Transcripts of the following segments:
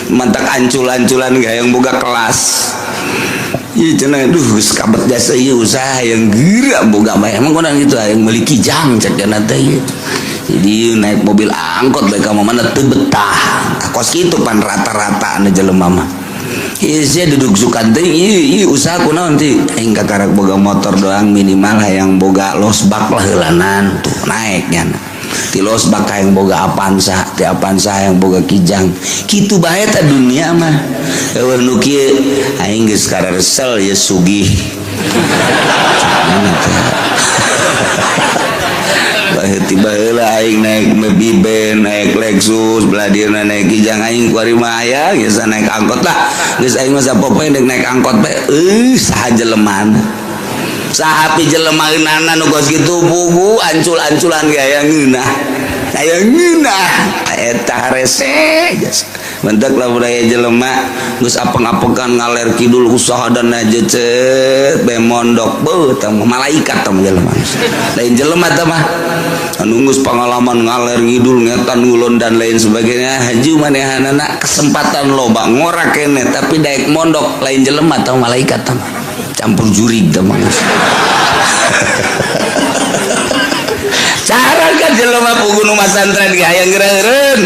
mantak ancul-anculan gayang boga kelas. Iya cenah duh geus kabet jasa ieu usaha yang geura boga mah emang konang gitu yang meuli kijang cek cenah teh. Jadi naik mobil angkot bae ka mana teu betah. Kos kitu pan rata-rata anu jelema mah. Ieu sia duduk sukan teh ieu usaha kunaon teh aing kakarak boga motor doang minimal hayang boga losbak lah heulanan tuh naeknya. Ti losbak hayang boga Avanza, ti Avanza hayang boga kijang. Kitu bae ta dunia mah. Eueuh nu kieu aing geus karesel ya sugih. Tiba heula aing naik Biben, naik Lexus, belah dieuna naik kijang aing kuari mah aya geus naik angkot lah. Geus aing mah sapopoe naik angkot teh saha jeleman. Saha pi jelemaeunana nu geus kitu bubu ancul-anculan ge aya ngeunah. Aya ngeunah eta rese jas. Mentek lah budaya jelema geus apeng-apengan ngaler kidul usaha dan aja cet be mondok beuh tah malaikat tah jelema. Lain jelema tah mah anu geus pengalaman ngaler ngidul ngetan ngulon dan lain sebagainya haju manehanana kesempatan loba ngorak kene tapi daek mondok lain jelema tah malaikat tah campur jurig tah mah. Cara kan jelema pugu nu masantren ge hayang geureureun.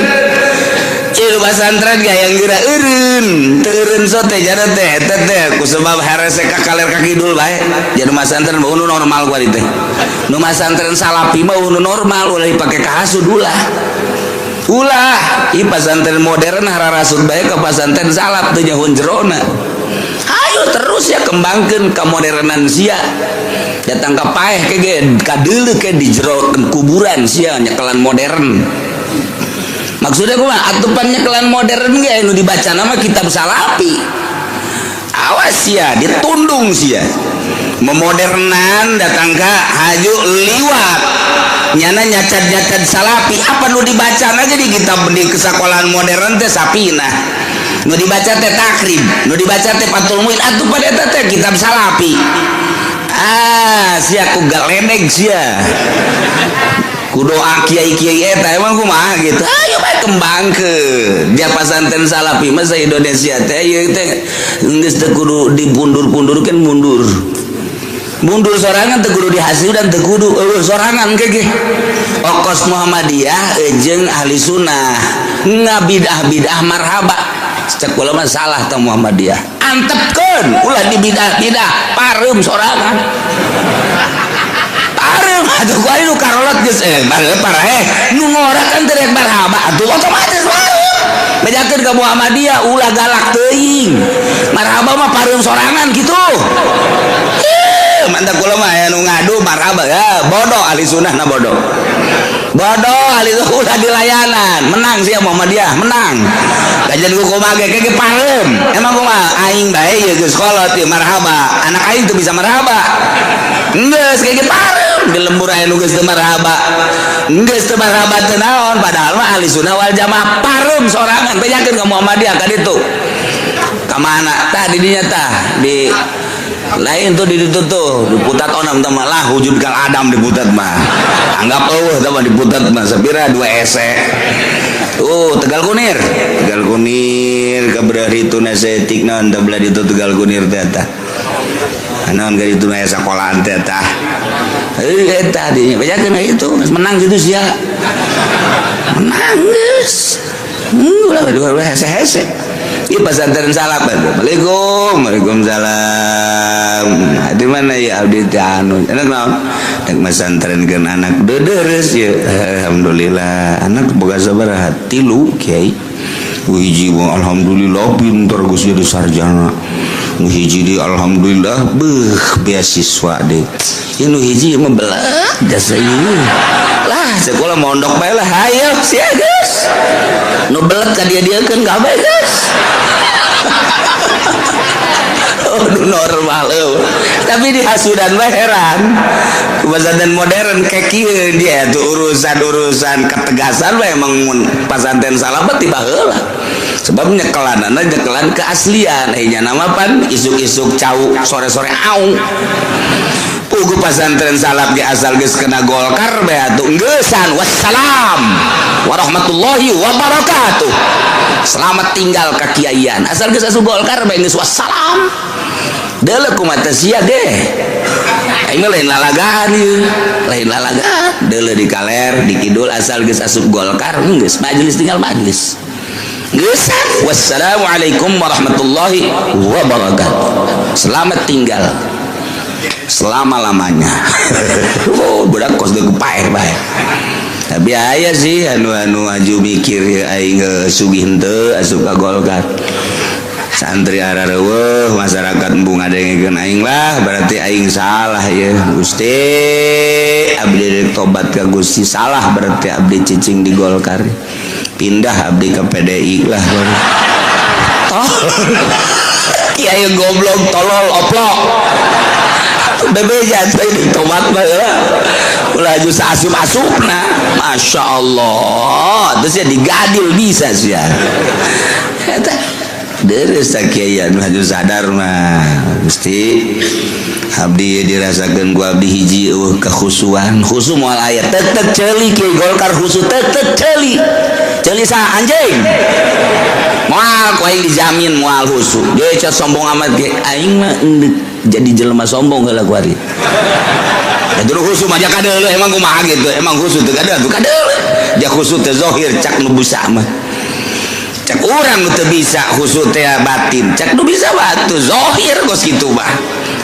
Ieu pasantren ge hayang geureureun. Teureun so teh jana teh eta teh ku sebab harese ka kaler ka kidul bae. Jadi masantren mah nu normal kuari teh. Nu masantren salapi mah nu normal ulah dipake ka hasud ulah. Ulah, ieu pasantren modern hararasud bae ka pasantren salap teh nyahoon jerona. Ayo terus ya kembangkeun ka modernan sia. Datang ka paeh ke ge kadeuleu ke di jero kuburan sia nyekelan modern. Maksudnya kumaha atupan nyekelan modern ge anu dibaca nama kitab salapi. Awas sia ditundung sia. Memodernan datang ka haju liwat. Nyana nyacat-nyacat salapi apa nu dibaca aja di kitab di kesakolahan modern teh sapina. Nu dibaca teh takrib, nu dibaca teh Fathul Muin atupan eta teh kitab salapi. Sia ku galedeg sia ku doa kiai-kiai eta emang kumaha gitu ayo bae kembangkeun dia pasantren salafi mah sa Indonesia teh ieu teh geus teu kudu dipundur-pundurkeun mundur sorangan teu kudu dihasiudan teu kudu sorangan ge okos Muhammadiyah jeung ahli sunnah ngabidah-bidah marhaba cek ulama salah teh Muhammadiyah antepkeun ulah di bidah-bidah pareum sorangan pareum atuh ku ari nu karolot geus parah nu ngorakan teh rek marhaba atuh otomatis pareum bedakeun ka Muhammadiyah ulah galak teuing marhaba mah pareum sorangan kitu mantap ulama aya nu ngadu marhaba ya bodoh ahli sunnah na bodoh ahli ulah dilayanan menang sia Muhammadiyah menang kajian ku kumaha ge pareum emang kumaha aing bae ye geus kolot ye marhaba anak aing teu bisa marhaba geus ge pareum di lembur aya nu geus teu marhaba geus teu marhaba teu naon padahal mah ahli sunnah wal jamaah pareum sorangan bejakeun ka Muhammadiyah ka ditu ka mana tah di dinya tah di lain tuh di ditu tuh diputat onam teman lah wujud kang Adam diputat mah anggap teman diputat mah sepira 2 ese Tegal Kunir kabrari itu nasetik naon teh belah ditu Tegal Kunir teh tah naon ka ditu aya sakolahan teh tah eta dinya bejakeun itu menang gitu sia menang geus ulah 2 hese ieu pasantren salap. Waalaikumsalam. Di mana ya abdi teh anu enak naon dek masantrenkeun anak deudeureuss ya alhamdulillah anak boga sabaraha 3 kiai hiji alhamdulillah pinter geus jadi sarjana nu hiji di alhamdulillah beasiswa deh ieu nu hiji mah belat jasa ieu lah sekolah mondok bae lah hayo sia geus nu belat ka dia-diekeun gawe geus normal tapi di hasudan mah heran pesantren modern kayak kieu dia tuh urusan ketegasan mah emang pasantren salabat tiba heula sebab nyekelan keaslian nya nama pan isuk-isuk cau sore-sore aung ugu pasantren salap ge asal geus kena Golkar bae atuh geussan wassalam warahmatullahi wabarakatuh selamat tinggal ka kiaian asal geus asup Golkar bae geus wassalam deuleu kumaha sia ge aing lain lalagaan ieu lain lalagaan deuleu di kaler di kidul asal geus asup Golkar geus majelis tinggal majelis geussan wassalamualaikum warahmatullahi wabarakatuh selamat tinggal selama-lamanya. Oh budak kos deuk paeh bae tapi aya sih anu aju mikir aing sugih henteu asup ka Golkar santri arareueuh masyarakat embung ngadengekeun aing lah berarti aing salah ya Gusti abdi tobat ka Gusti salah berarti abdi cicing di Golkar pindah abdi ke PDI lah kiai goblok tolol oplok bebejan teh tobat bae lah ulah aju asup-asupna Masya Allah terus ya digadil bisa sih ya eta deres sakieuan aju sadar mah Gusti abdi dirasakeun ku abdi hiji kekhusuan khusu moal aya tek ceuli kieu Golkar khusu tek ceuli sa anjing moal ku aing dijamin moal khusu dia cek sombong amat ge aing mah jadi jelema sombong heula ku ari atuh khusu mah kadeuleuh emang kumaha gitu emang khusu teu kadeuleuh dia khusu teh zahir cak nu busa mah cak urang nu teu bisa khusu teh batin cak nu bisa batu zahir geus kitu mah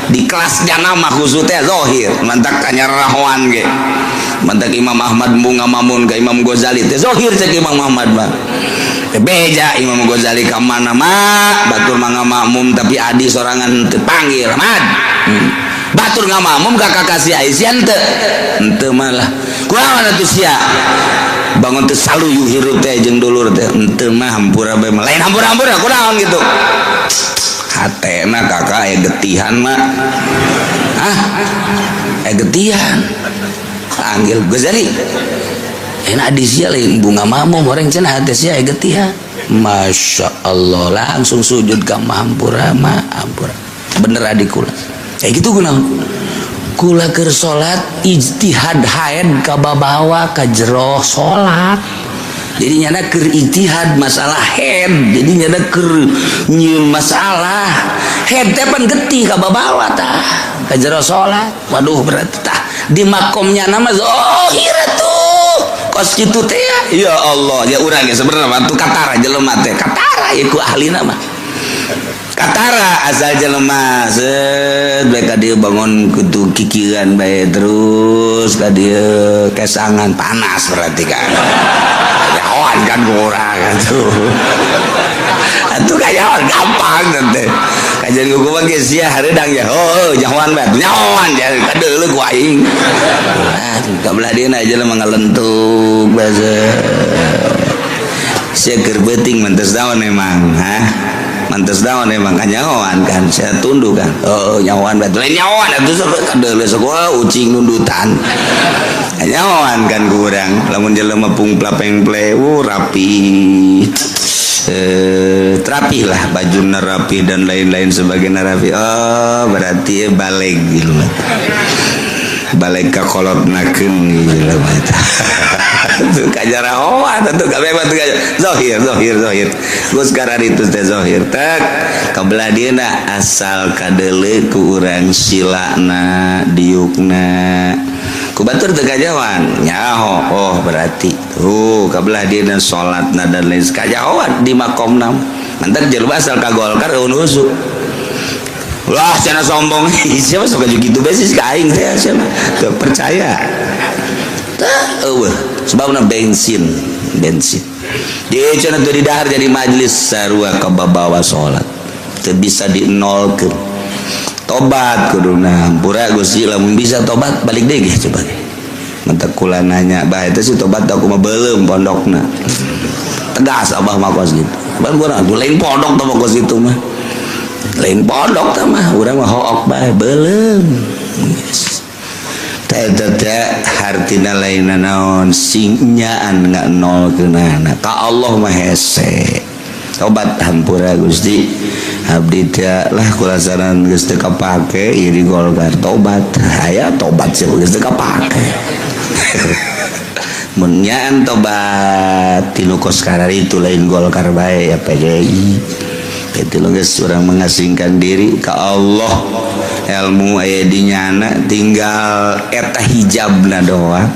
di kelas jana mah khusu teh zahir mantak kanyarahoan ge mantak Imam Ahmad bunga mamun ka Imam Ghazali teh zahir cak Imam Ahmad mah beja Imam Ghazali ka mana mah batur mangga makmum tapi adi sorangan teu panggil Ahmad batur ngamamum ka kakasih Aisyah henteu malah kunaon atuh sia bangun teu saluyu hirup teh jeung dulur teh henteu mah hampura bae lain hampura-hampura kunaon gitu hatena kakak aya getihan mah aya getihan panggil Ghazali enak di sia lain bunga mamum orang cenah hate sia aya getihan Masya Allah langsung sujud ka hampura mah hampura bener adik kula kayak gitu kula keur salat ijtihad haid ka babawa ka jero salat jadi nyana keur ijtihad masalah haid jadi nyana keur nyieun masalah haid teh pan getih ka babawa tah ka jero salat waduh berarti tah di makomnya nama zahir tuh kos kitu teh ya Allah ya urang ge sebenarnya bantu katara jelema teh katara ieu ahli nama katara asal jelema set bae ka dieu bangun kudu kikiran bae terus ka dieu kesangan panas berarti kan nyawan kan urang atuh atuh kayawan gampang teh kajian hukum ge sia hareudang ya oh nyawan bae nyawan ya kadeuleuh ku aing ka belah dieuna jelema ngalentuk basa sia keur beuting mantes daon emang mantes daon emang kanyawan kan saya tunduk kan oh nyawan betul nyawan itu kadeuleuh sekolah ucing nundutan nyawan kan kurang lamun jelema pungpla pengple rapi rapih lah bajuna rapi dan lain-lain sebagainya rapi oh berarti balik gitu balik ka kolotnakeun gitu tuh kajarahoan tuh gak bebas tuh zahir gue sekarang itu teh zahir tak kabelah dieuna asal kadeuleuh ku urang silana diukna ku batur teu kajawan nyaho oh berarti tuh kabelah dieuna salatna dan lain kajawan di makomna mantar jelema asal ka Golkar eun husu lah cenah sombong siapa suka gitu besis ka aing teh siapa teu percaya tah eueuh sebabna bensin dia cenah teu didahar jadi majelis sarua ka babawa salat teu bisa dinolkeun tobat kuduna hampura Gusti lamun bisa tobat balik deui coba mentek kula nanya bae teh si tobat aku mah beuleum pondokna tegas abah mah kos gitu ban urang lain pondok teh kos itu mah lain pondok teh mah urang mah hook bae beuleum teh hartina lainna naon singnyaan nganolkeunana ka Allah mah hese tobat hampura Gusti abdi teh lah kulasaran geus teu kapake ieu di Golkar tobat aya tobat sih geus teu kapake mun nyaan tobat tinu koskara itu lain Golkar bae ya PDI itu lo guys orang mengasingkan diri ke Allah ilmu aya di nyana tinggal eta hijabna doang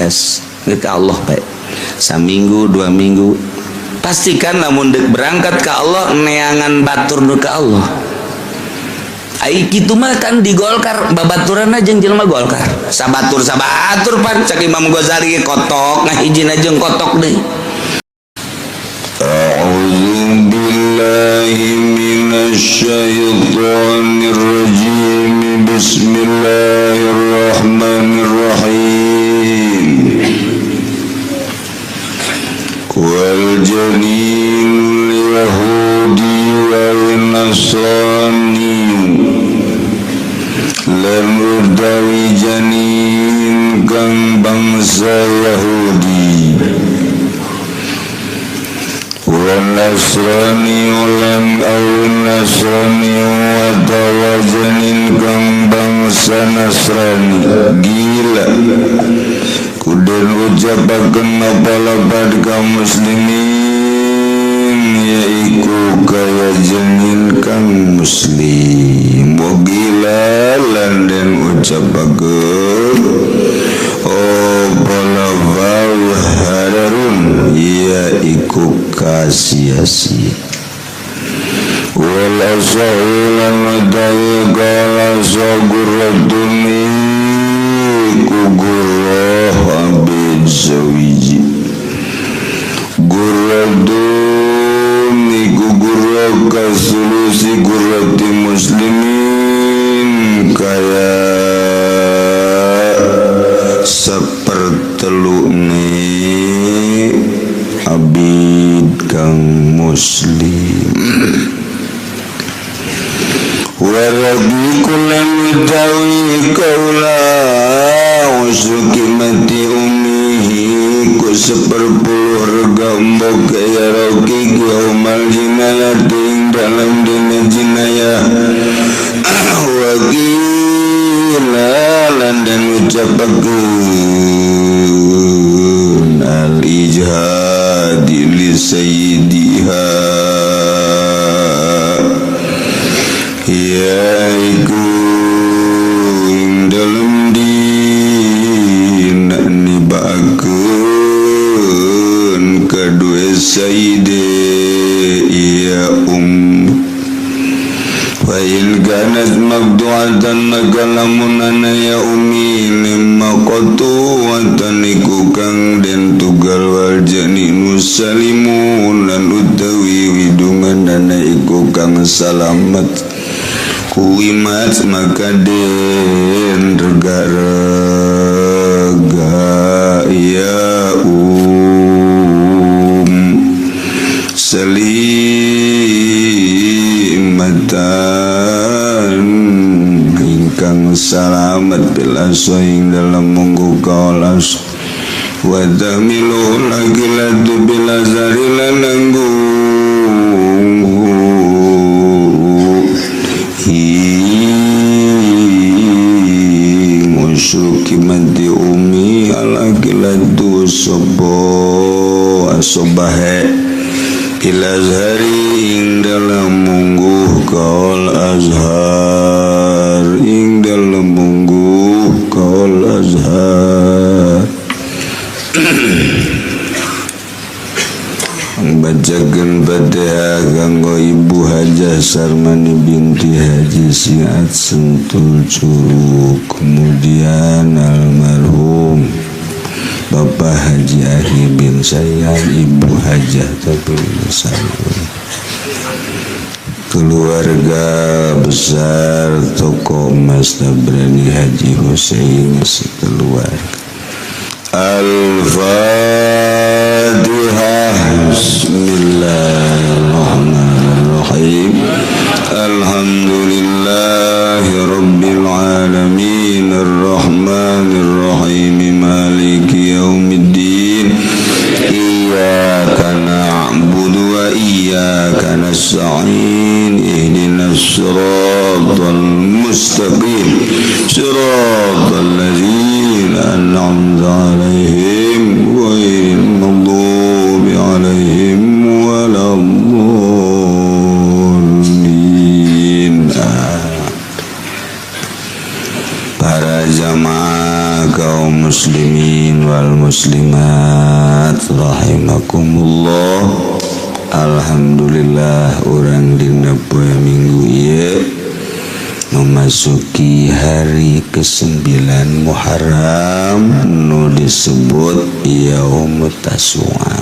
es ke Allah baik saminggu 2 minggu pastikan lamun dek berangkat ke Allah neangan batur nu ke Allah ai kitu mah kan di Golkar babaturanna jeung jelema Golkar sabatur pan cak Imam Ghazali kotok ngahijina jeung kotok deui Minasyaitonirrajim Bismillahirrahmanirrahim Wal janinul yahudi wal nasrani lan utawi janin kang bangsa Yahudi Nasrani ulan awin Nasrani watawa janin kang bangsa Nasrani gila kuden ucapaken apa-apa kaum muslimin yaiku kaya janin kang muslim gila lan den ucapaken apa-apa hadarun yaiku sia-sia wal asaulan utawi kala saguratun iku gurah abid sawiji guratun iku gurah kasulusi gurati muslimin kaya sepertelune abid kang muslim warabi kulan utawi kaula usuki mati umihi ku seperpuluh rega mbok ya roki gaumal jinayah ting dalam dina jinayah wakila lan dan ucapakeun al-ijhadi li sayyidiha yaiku ing dalem dina nibakeun kedua sayyide ya fa'il kanat maqdu'atan maka lamun ana ya ummi limma qatu'atan iku kang den tugal wal janinu salimun lan utawi widungan ana iku kang salamet kuimat maka den rega-rega ya salimatan ingkang salamet bila soing dalam munggu kaulas wa tamilu lagilatu bila zarilan nanggu musyuki mati umi alagilatu sobo asobahe ila zari ing dalam mungguh kaul azhar ing dalam mungguh kaul azhar bacakan Fatihah kanggo Ibu Hajah Sarmani binti Haji Siat Sentul Curug kemudian almarhum Bapak Haji Ahi bin Sayyad Ibu Hajah Tabul Sayur keluarga besar toko Mas Tabrani Haji Hussein sekeluarga Al-Fatihah Bismillahirrahmanirrahim Alhamdulillahi Rabbil Alamin Ar-Rahmanirrahim Maliki Yawmiddin Iyyaka na'budu wa iyyaka iyyaka nasta'in ihdinas siratal mustaqim siratal ladzina an'amta 'alaihim ghairil maghdubi 'alaihim waladdallin. Para jamaah kaum muslimin wal muslimat rahimakumullah. Alhamdulillah urang dina poe Minggu ieu memasuki hari ke-9 Muharram nu disebut Yaumut Tasu'a.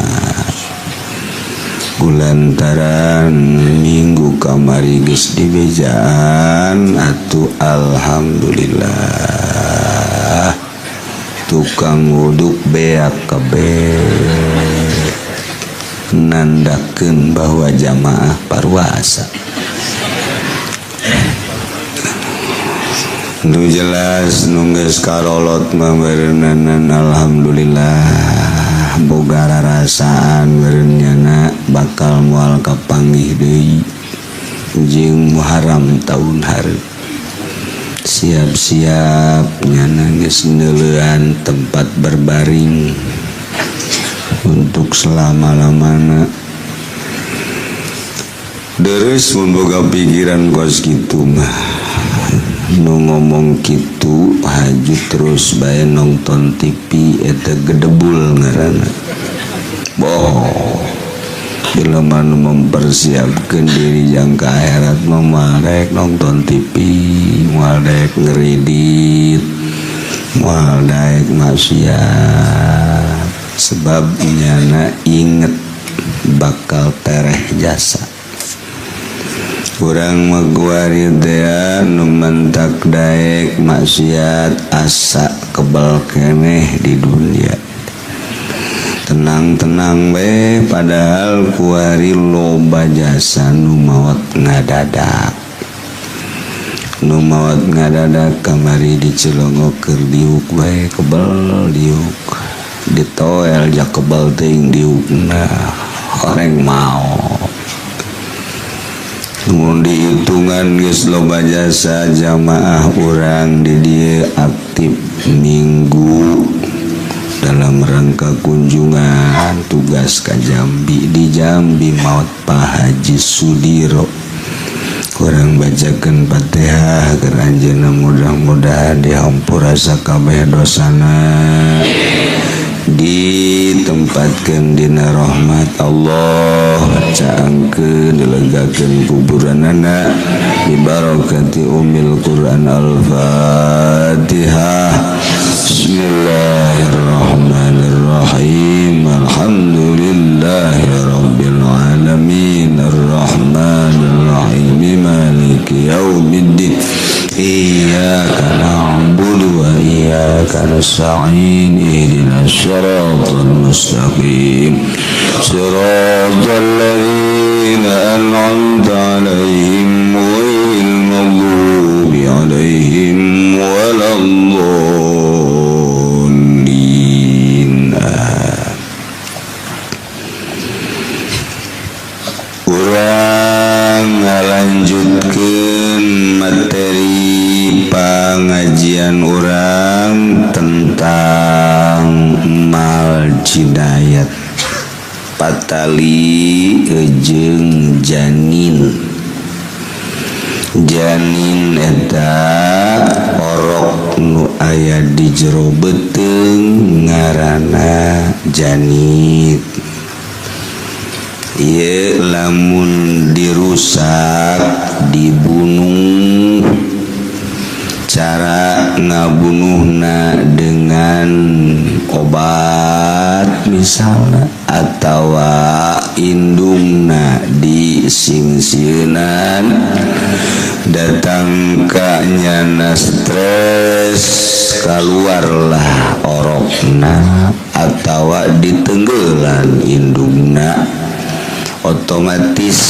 Kulantaran minggu kamari geus dibejaan atuh alhamdulillah tukang wuduk beak kabeh nandakeun bahwa jamaah parwasa. Nu jelas nu geus karolot mah beureunan alhamdulillah boga rarasaan bereunana bakal moal kapanggih deui jeung Muharram taun hareup. Siap-siap nyana geus neuleuan tempat berbaring untuk selama-lamana. Deres mun boga pikiran kos kitu mah nu ngomong kitu haju terus bae nonton TV eta gedebul ngaranna. Boh bila manu mempersiapkan diri jangka akhirat memarek nonton TV, mualek ngeridit, mualek maksiat, sebab nyana inget bakal tereh jasa. Kurang maguari teh nu mentak daek maksiat asa kebal keneh di dunia. Tenang-tenang we padahal kuari loba jasa nu maot ngadadak. Nu maot ngadadak kamari dicelongo keur diuk we kebal diuk. Ditoel jak kebal teuing diukna horeng mau. Mun dihitungan geus loba jasa jamaah urang di dieu aktif minggu dalam rangka kunjungan tugas ka Jambi. Di Jambi maot Pak Haji Sudiro. Kurang bacakeun Fatihah keur anjeunna mudah-mudahan dihampura sakabeh dosana, ditempatkeun dina rahmat Allah, caangkeun dilegakeun kuburanana bi barakati Ummil Quran Al-Fatihah. Bismillahirrahmanirrahim. Alhamdulillahirabbil alamin arrahmanirrahim maliki yaumiddin. Iyyaka na'budu wa iyyaka nasta'in ihdinas siratal mustaqim siratal ladzina an'amta 'alaihim ghairil maghdubi 'alaihim waladdallin. Urang ngalanjutkeun materi pengajian urang tentang mal cidayat patali jeung janin. Janin eta orok nu aya di jero beuteung ngaranna janit. Ieu lamun dirusak dibunuh, cara ngabunuhna dengan obat misalnya atawa indungna disingsieunan datang ka nyana stres kaluarlah orokna atawa ditenggelan indungna otomatis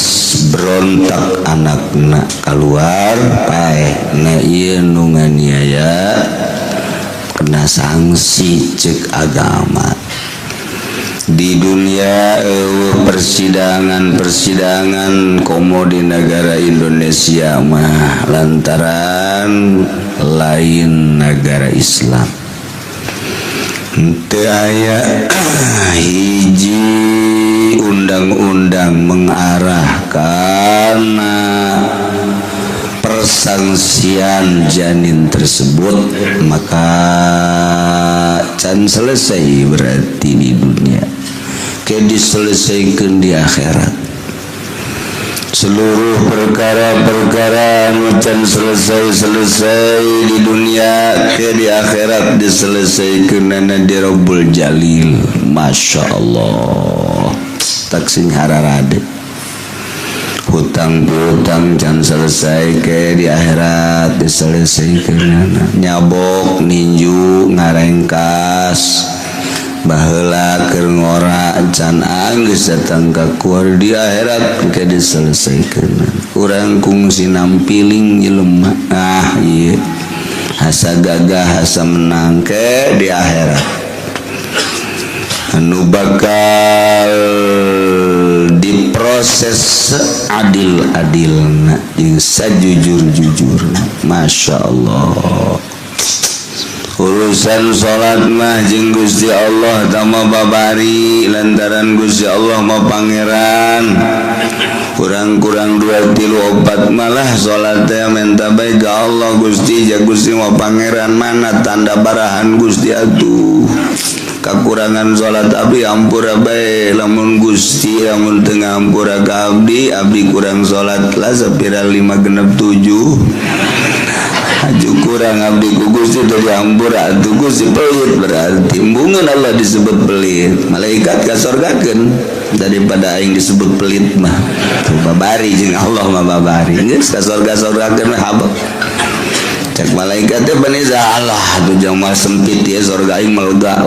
berontak anakna keluar paeh na ieu nu nganiaya kena sanksi cek agama. di dunia persidangan komo di negara Indonesia mah lantaran lain negara Islam teu aya hiji undang-undang mengarah kana persangsian janin tersebut maka can selesai berarti di dunia ke diselesaikan di akhirat seluruh perkara-perkara can selesai di dunia ke di akhirat diselesaikan nana di Rabbul Jalil. Masya Allah tak sing hararade hutang-hutang can selesai ke di akhirat diselesaikan nyabok ninju ngarengkas baheula keur ngora can anggeus datang ka kuar di akhirat ke diselesaikan urang kungsi nampiling jelema ieu asa gagah asa menang ke di akhirat anu bakal diproses adil-adilna jeung sajujur-jujurna. Masya Allah urusan salat mah jeung Gusti Allah tama babari lantaran Gusti Allah mah pangeran kurang-kurang 2-3-4 malah salat teh minta bae ka Allah Gusti ja Gusti mah pangeran mana tanda barahan Gusti atuh kakurangan salat abdi ampura bae lamun Gusti lamun teu ngampura ka abdi kurang salat lah sapira 5 genep 7 aju kurang abdi ku Gusti teu diampura atuh Gusti pelit berarti embungeun Allah disebut pelit malaikat kasorgakeun daripada aing disebut pelit mah tuh babari jeung Allah mah babari geus kasorga-sorgakeun mah habaq cek malaikat teh baniza Allah tuh jamal sempit ya surga aing melega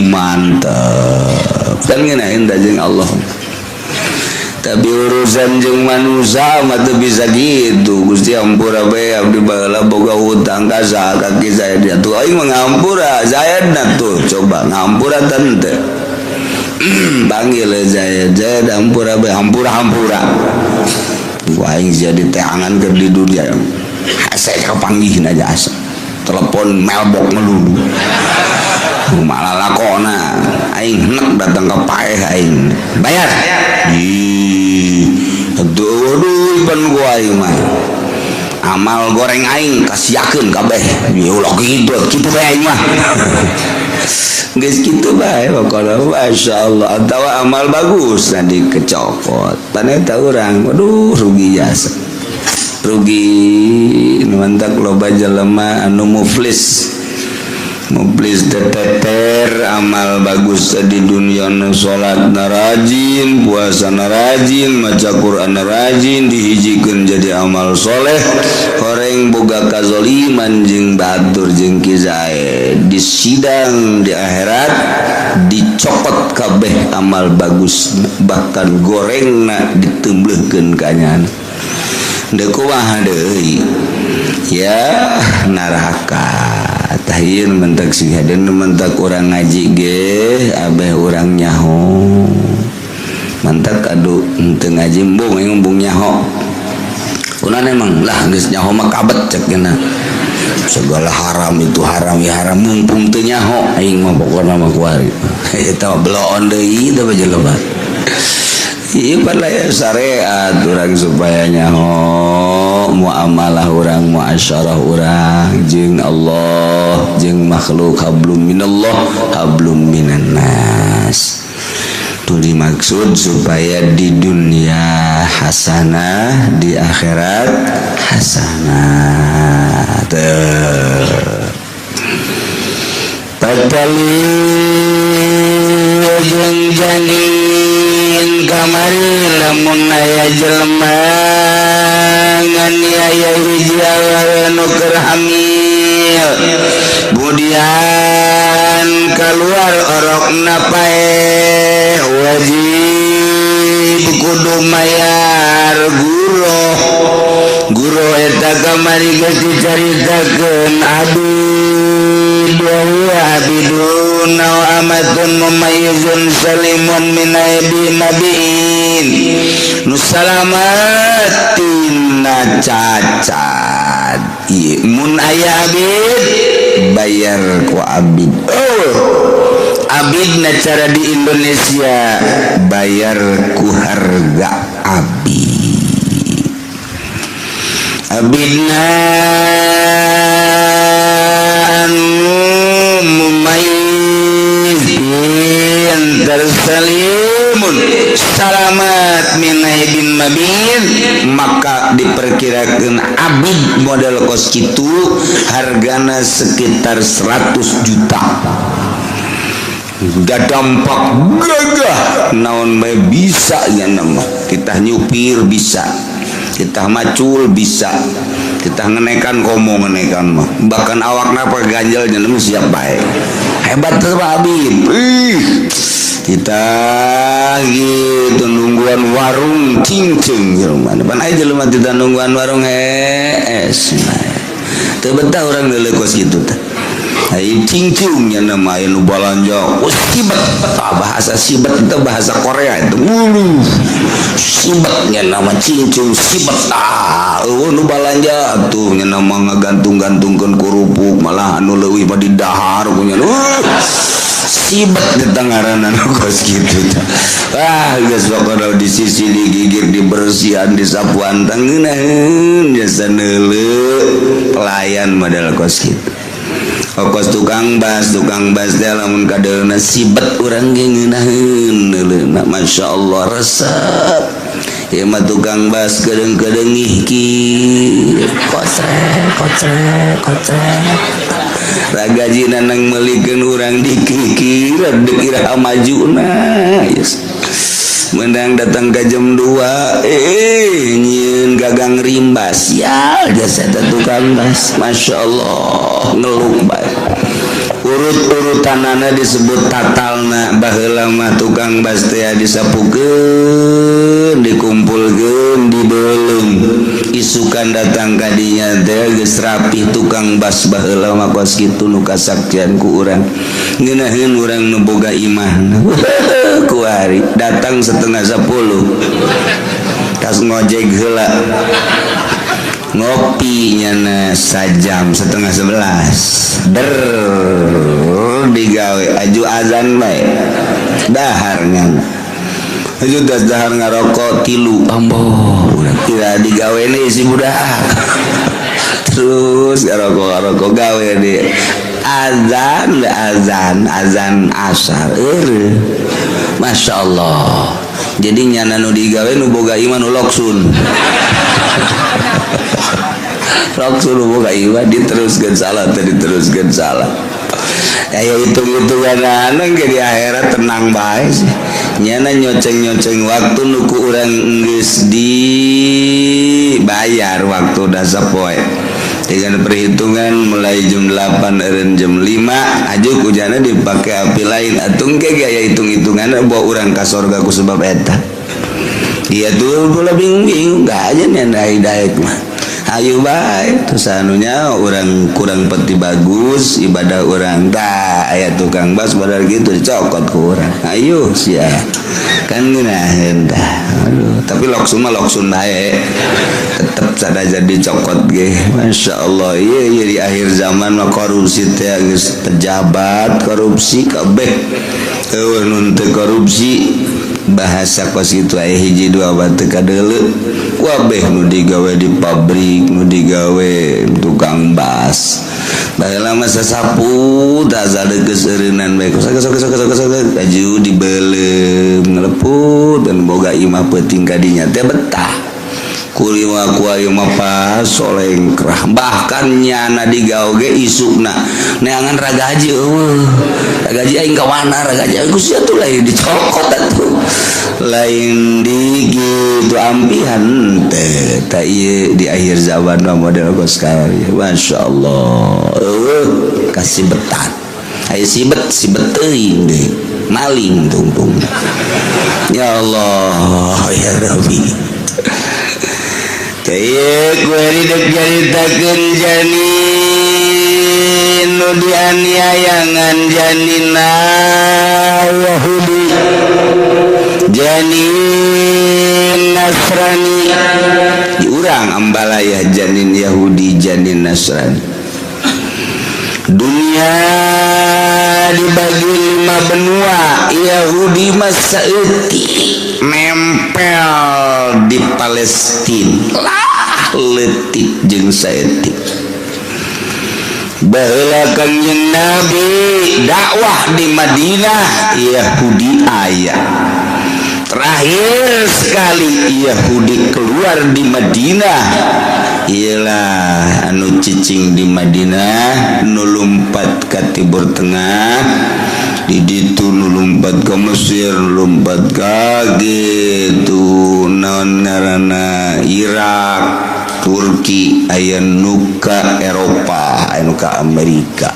mantep kan ngeunaheun da jeung Allah tapi urusan jeung manusia mah teu bisa gitu Gusti ampura bae abdi baheula boga hutang ka saha kaki saya dia tuh aing mah ngampura zaidna tuh coba ngampura teu panggil Zaid ampura bae hampura aing jadi teh angan keur di dunia saya kepanggih aja asa telepon mailbox melulu malah lakona aing henek datang ke paeh aing bayar aduh ban gua aing mah amal goreng aing kasiakeun kabeh ya ulah kitu bae aing mah geus kitu bae pokona masyaallah atawa amal bagus tadi kecopot paneta urang waduh rugi jasa rugi mantak loba jelema anu muflis teteter amal bagus di dunia na salat na rajin puasa na rajin maca Quran na rajin dihijikeun jadi amal soleh horeng boga kazoliman jeung batur jeung kizae di sidang di akhirat dicopot kabeh amal bagus bahkan gorengna ditemblekeun ka nyana deuk kumaha deui ya neraka tahin mentak sihadeun mentak urang ngaji ge abeh urang nyaho mentak adu teu ngaji embung nyaho unan emang lah geus nyaho mah kabet cek cenah segala haram itu haram ya haram mumpung teu nyaho aing mah pokona mah kuari eta beloon deui teh jelema ieu padahal syariat urang supaya nyaho muamalah urang muasyarah urang jeung Allah jeung makhluk hablum minallah hablum minan nas tu dimaksud supaya di dunia hasanah di akhirat hasanah Patali jeung janin kamari lamun aya jelema nganiaya hiji anu keur hamil kemudian keluar orokna pae wajib kudu mayar guru eta kamari geus dicaritakeun abidun muslimun aw amatun mumayyizun salimun min aibi nabiin nu salamat tina cacat mun aya abid bayar ku abid abidna cara di Indonesia bayar ku harga abid abidna mumayyizin tersalimun salamat min aibin mabin maka diperkirakan abid model kos kitu hargana sekitar 100 juta gak dampak gagah naon bae bisa ya nama kita nyupir bisa kita macul bisa kita ngenekan komo ngenekan mah bahkan awakna apa ganjalnya nama siap baik hebat tuh Habib kita gitu nungguan warung cincin mana pan aja lu mati nungguan warung es teu betah orang deuleu kos kitu teh ai cincingnya nama anu balanja sibat bahasa sibat itu bahasa Korea itu sibatnya nama cincing sibat nu balanja atuh nya nama ngagantung-gantungkeun kerupuk malah anu leuwih mah di dahar punya sibat di tengaranan kos kitu geus pokona di sisi digigir dibersihan disapuan tangeunaheun jasa neuleuh pelayan model kos kitu kos tukang bas teh lamun kadeuna sibat urang ge ngeunaheun leuna masyaallah resep ieu mah tukang bas kedeung-kedeung ki kotrek ragajina nang meulikeun urang dikikir deuk iraha majuna menang datang ke jam 2 nyieun gagang rimbas ya jasa tukang bas masyaallah ngeluh bae urut-urutanana disebut tatalna baheula mah tukang bas teh disapukeun dikumpulkeun dibeulung isukan datang ka dinya teh geus rapih tukang bas baheula mah kos kitu nu kasaktian ku urang ngeunaheun urang nu boga imahna ku hari datang 9:30 tas ngojek heula ngopi nyana sajam 10:30 digawe aju azan bae dahar nyana aju das dahar ngarokok 3 amboh urang kira digawe nih si budak terus ngarokok gawe di azan asar Masya Allah jadi nyana nu digawe nu boga iman nu loksun nu boga iman diteruskan salah aya hitung-hitungan anu ge di akhirat tenang bae sih nyana nyoceng waktu nu ku urang geus dibayar waktu da sapoe dengan perhitungan mulai jam 8 eureun jam 5 aju kujana dipake api lain atung ge aya hitung-hitungan bawa urang ka sorga ku sebab eta dia tuh pula bingung gak aja nya daek mah ayo bae terus anunya urang kurang peti bagus ibadah urang tah aya tukang bas badal gitu dicokot ku urang ayo sia kan ngeunaheun tah aduh tapi loksun mah loksun bae tetep sadaja dicokot ge masyaallah ieu di akhir zaman mah korupsi teh geus pejabat korupsi kabeh eueuh nun teu korupsi bahasa kos itu aya hiji dua batu kadeuleu kabeh nu digawe di pabrik nu digawe tukang bas baheula mah sasapu tah sadegeus eureunnan bae sok aju dibeulem ngeleput dan boga imah peuting kadinya teh betah kulima ku ayeuna mah pas solengkrah bahkan nyana digawe ge isukna neangan ragaji eueuh ragaji aing ka mana ragaji ku sia tuh lain dicokot atuh lain di gitu ampihan teh ta ieu di akhir zaman model kos kari masyaallah kasih betan aya sibet teuing deui maling tungtung ya Allah ya Rabbi kayak gue hidup ceritakan janin nu dianiayangan janina Yahudi janin Nasrani diurang ambalaya janin Yahudi janin Nasrani. Dunia dibagi 5 benua, Yahudi masa eutik nempel di Palestina lah leutik jeung saeutik. Baheula Kangjeng Nabi dakwah di Madinah Yahudi aya. Terakhir sekali Yahudi keluar di Madinah ialah anu cicing di Madinah nu lumpat ka Timur Tengah di ditu nu lumpat ka Mesir lumpat ka gitu naon ngaranna Irak Turki aya nu ka Eropa aya nu ka Amerika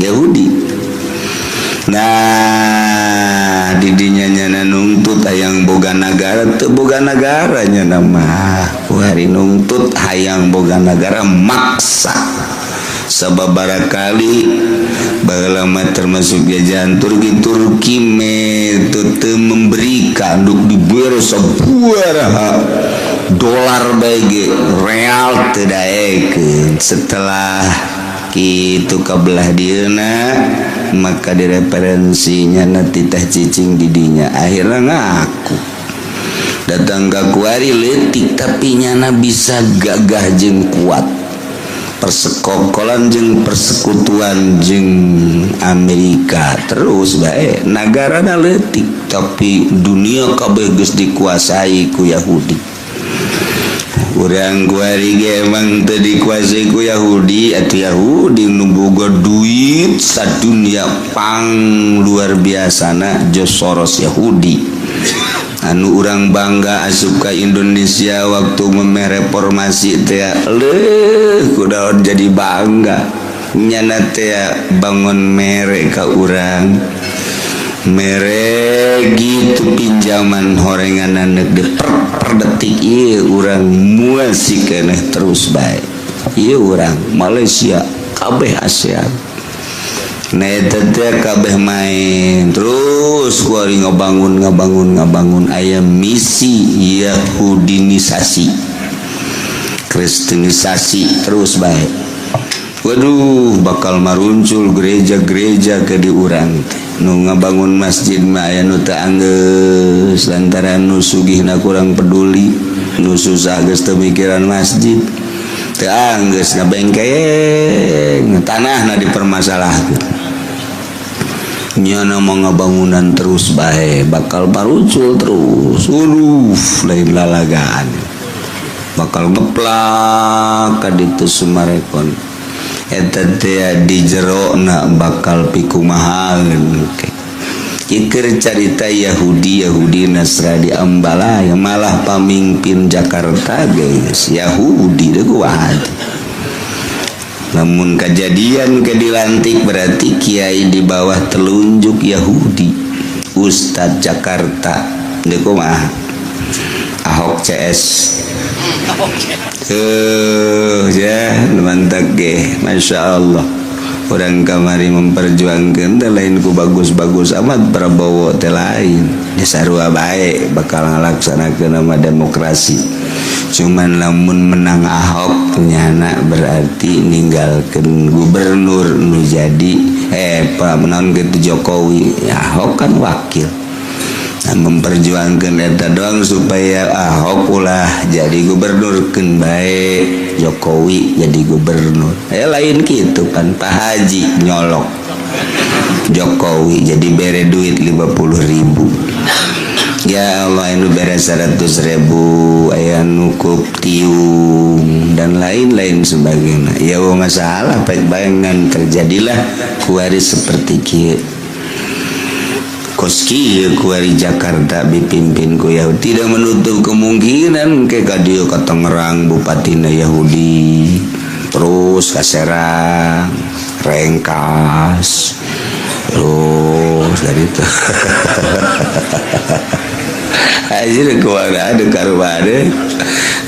Yahudi. Nah didinya nyana nungtut hayang boga negara teu boga negaranya nama hari nungtut hayang boga negara maksa sababaraha kali baheula mah termasuk jajahan Turki teu memberikan duk dibere sabaraha dolar bae ge real teu daekeun setelah kitu kabelah dieuna maka direferensinya nanti teh cicing didinya akhirnya ngaku datang ka kuari leutik tapi nyana bisa gagah jeung kuat persekokolan jeung persekutuan jeung Amerika terus bae nagarana leutik tapi dunia kabeh geus dikuasai ku Yahudi. Urang kuari ge emang teu dikuasai ku Yahudi atuh Yahudi nu boga duit sadunya pang luar biasana George Soros Yahudi anu urang bangga asup ka Indonesia waktu memeh reformasi teh kudaon jadi bangga nyana teh bangun mere ka urang mere gitu pinjaman horenganan de per detik ieu urang muasi keneh terus bae ieu urang Malaysia kabeh ASEAN nah eta teh kabeh main terus kuari ngabangun aya misi Yahudinisasi Kristenisasi terus bae. Waduh bakal maruncul gereja-gereja ke di urang nu ngabangun masjid mah aya nu teu anggeus lantaran nu sugihna kurang peduli nu susah geus teu mikiran masjid teu anggeus ngabengkeng tanahna dipermasalahkeun nyana mah ngabangunan terus bae bakal maruncul terus lain lalagaan bakal ngeplak ka ditu Sumarekon eta teh di jerona bakal pikumahaeun Ikir carita Yahudi Nasrani ambalaya malah pamimpin Jakarta guys Yahudi kuat. Namun kejadian dilantik berarti kiai di bawah telunjuk Yahudi. Ustadz Jakarta kumaha Ahok CS ya mantap ge Masya Allah orang kamari memperjuangkan teh lain ku bagus-bagus amat Prabowo teh lain disarua baik bakal ngalaksanakeun nama demokrasi cuman lamun menang Ahok nyana berarti ninggalkeun gubernur nu jadi pamenang gitu Jokowi Ahok kan wakil memperjuangkan eta doang supaya Ahok ulah jadi gubernur keun bae Jokowi jadi gubernur lain gitu kan Pak Haji nyolok Jokowi jadi bere duit 50.000 ya Allah anu bere 100.000 aya nukup tiung dan lain-lain sebagainya ya masalah bayangan terjadilah kuari seperti kieu koski kuari Jakarta dipimpin ku Yahudi tidak menutup kemungkinan ke kadio ka Tangerang bupatina Yahudi terus ka Serang Rengkas terus dari itu aja kuara ada karuade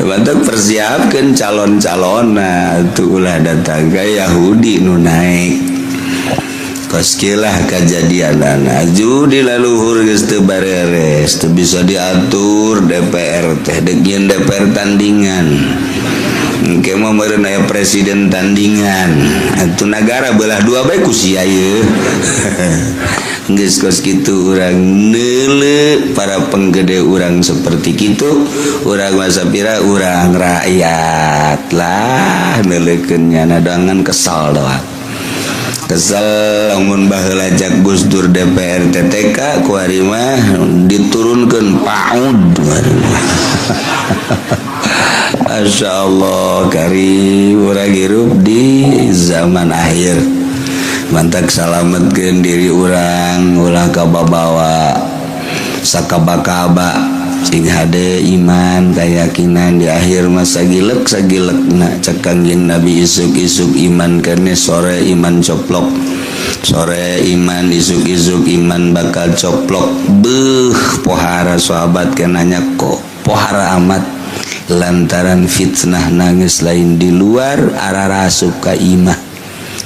mantap persiapkan calon-calon nah tuh ulah datang ke Yahudi nu naik koskilah kejadian judi laluhur geus teu bareres teu bisa diatur DPR teh degieun DPR tandingan engke mah meureun aya presiden tandingan atuh negara belah dua bae ku sia ieu geus kos kitu urang neuleuh para penggede urang seperti kitu urang mah sapira urang rakyat lah neuleukeun nya nadangan kesal doang kesel lamun baheula jak Gus Dur DPR TTK ku ari mah diturunkeun PAUD Masyaallah karim urang hirup di zaman akhir mantak salametkeun diri urang ulah kababawa sakaba-kaba sing hade iman keyakinan di akhir masa sagilek-sagilekna cek Kangjeng Nabi isuk-isuk iman kene sore iman coplok sore iman isuk-isuk iman bakal coplok beuh pohara sahabat kenanya kok pohara amat lantaran fitnah nangis lain di luar ararasup ka imah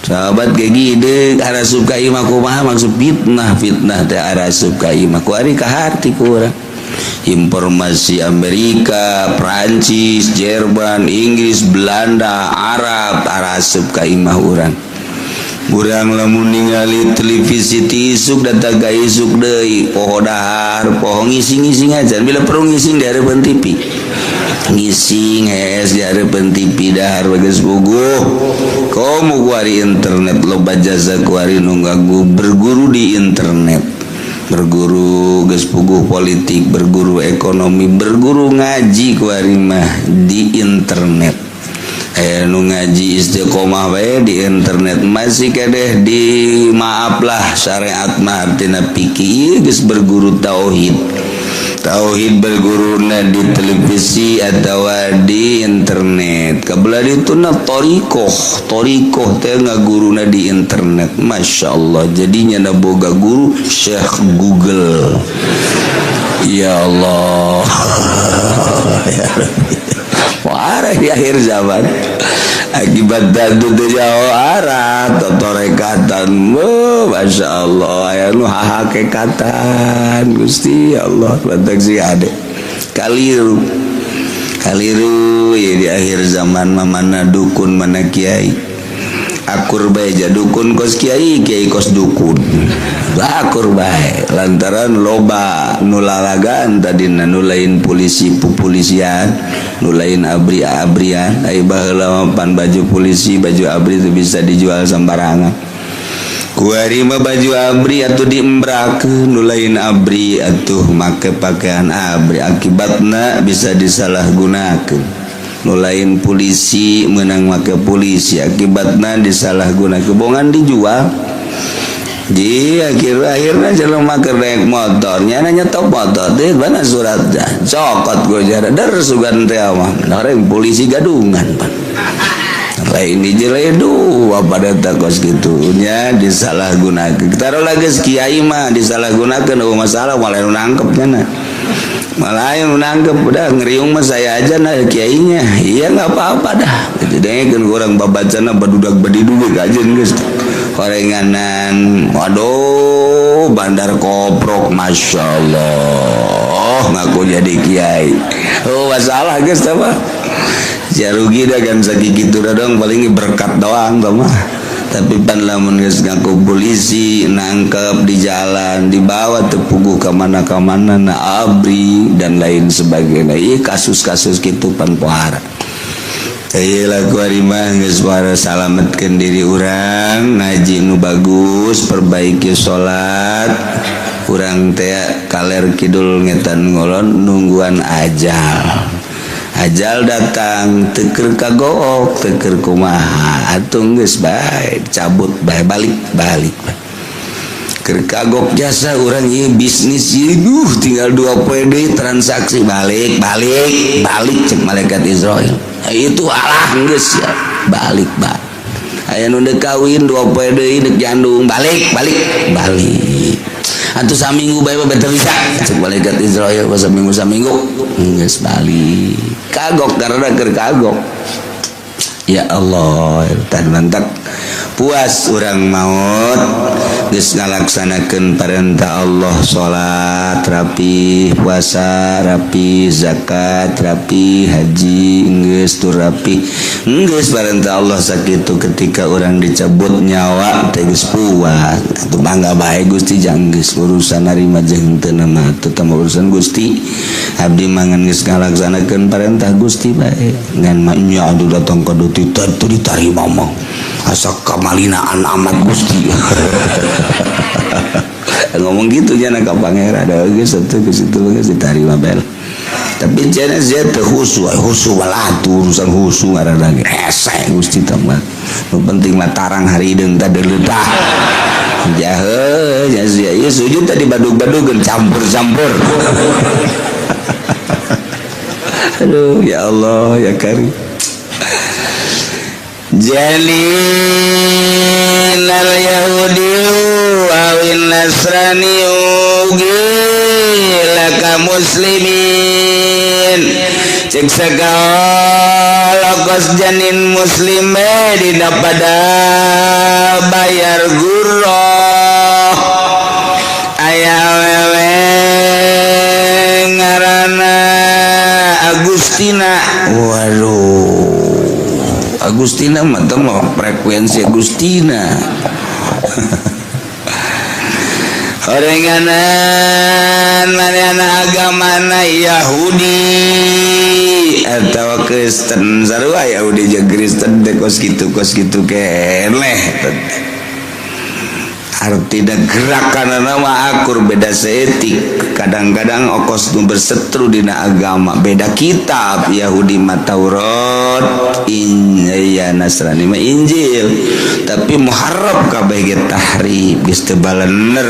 sahabat kayak gede arasup ka imah kumaha maksud fitnah teh arasup ka imah ku ari ka harti ku urang informasi Amerika, Prancis, Jerman, Inggris, Belanda, Arab arasup ka imah urang lamun ningali televisi tisuk datang ka isuk deui poho dahar poho ngising-ngising aja bila perlu ngising di hareupeun TV ngising hees di hareupeun TV dahar bagus bogoh komo ku ari internet loba jasa ku ari nu ganggu berguru di internet berguru geus puguh politik berguru ekonomi berguru ngaji ku ari mah di internet nu ngaji istiqomah bae di internet masih kadeh di maaflah syariat mah artina pikir geus berguru tauhid berguruna di televisi atau di internet kabelah dituna torikoh teh ngaguruna di internet Masya Allah jadinya naboga guru Syekh Google ya Allah ya Rabbi parah di akhir zaman akibat dadu teh jauh arah totorekatan Masya Allah aya nu hakekatan Gusti Allah batak si ade kaliru ya di akhir zaman mana dukun mana kiai akur bae dukun kos kiai kos dukun akur bae lantaran loba nulalagaan tadina nulain polisi pupolisian nulain abri-abrian ai baheula pan baju polisi baju abri itu bisa dijual sembarangan kuari mah baju abri atuh diembrakeun nulain abri atuh make pakaian abri akibatna bisa disalahgunakeun nulain polisi menang make polisi akibatna disalahgunakeun bongan dijual di akhirnya jelema keur naik motornya nanya top motor teh mana suratnya cokot gue jara der sugan teh mah nareng polisi gadungan pan lain di jeledu apa data kos gitunya disalahgunakeun taruh lagi kiai mah disalahgunakeun eueuh masalah malah nangkepnya malah yang nangkep udah ngeriung mah saya aja nah kiainya iya nggak apa-apa dah jadi kan orang babacana badudak badidu kajen geus korenganan waduh bandar koprok Masya Allah ngaku jadi kiai masalah guys apa jarugi dah kan sakit dah dong paling berkat doang mah tapi pan lamun geus ngaku polisi nangkep di jalan dibawa tepuguh ke mana na abri dan lain sebagainya ieu kasus-kasus kitu pan pohara ayeuna ku ari mah geus para salametkeun diri urang ngaji nu bagus perbaiki salat urang teh kaler kidul ngetan ngolon nungguan ajal datang teker kagok teker kumaha atuh geus bae cabut bae balik keur kagok jasa urang ieu bisnis ieu tinggal 2 poe deui transaksi balik cek malaikat Israil itu alah geus ya balik aya nu deuk kawin 2 poe deui deuk jandung balik atuh saminggu bae beter bisa cek malaikat Israil pas saminggu geus balik kagok karena keur kagok Ya Allah, mantap puas orang maut geus ngalaksanakeun perintah Allah, salat rapi, puasa rapi, zakat rapi, haji geus tur rapi, geus perintah Allah sakitu ketika orang dicabut nyawa teh geus puas. Atuh bangga bae Gusti jang geus urusan narima jeung teu mah atuh teh urusan Gusti. Abdi mangan geus ngalaksanakeun perintah Gusti bae. Ngan mah nya adu datang ka duti teu ditarima mah. Asa kamalinaan amat Gusti. Ngomong gitu jangan ka pangeran ada geus atuh geus itu geus ditarima bae. Tapi jangan zat khusyuk walatu urusan khusyuk ngaranna ge hese Gusti teh mah. Nu penting mah tarang harideung teh deuleutah. Jahe nya sia ieu sujud tadi badug-badugeun campur-campur. Aduh ya Allah ya Karim. Jalil al-Yahudi awin Nasrani laka muslimin cek segala kos janin muslim dina pada bayar gurroh aya wewe ngarana Agustina. Waduh Agustina mah frekuensi Agustina. Orenganan manehna agamana Yahudi atau Kristen sarua Yahudi jeung Kristen teh kos kitu keneh. Artina gerakan nama akur beda seetik, kadang-kadang okos nu bersetru dina agama, beda kitab. Yahudi mah Taurat, ya Nasrani mah Injil, tapi muharrab kabeh ge tahrif geus teu balener.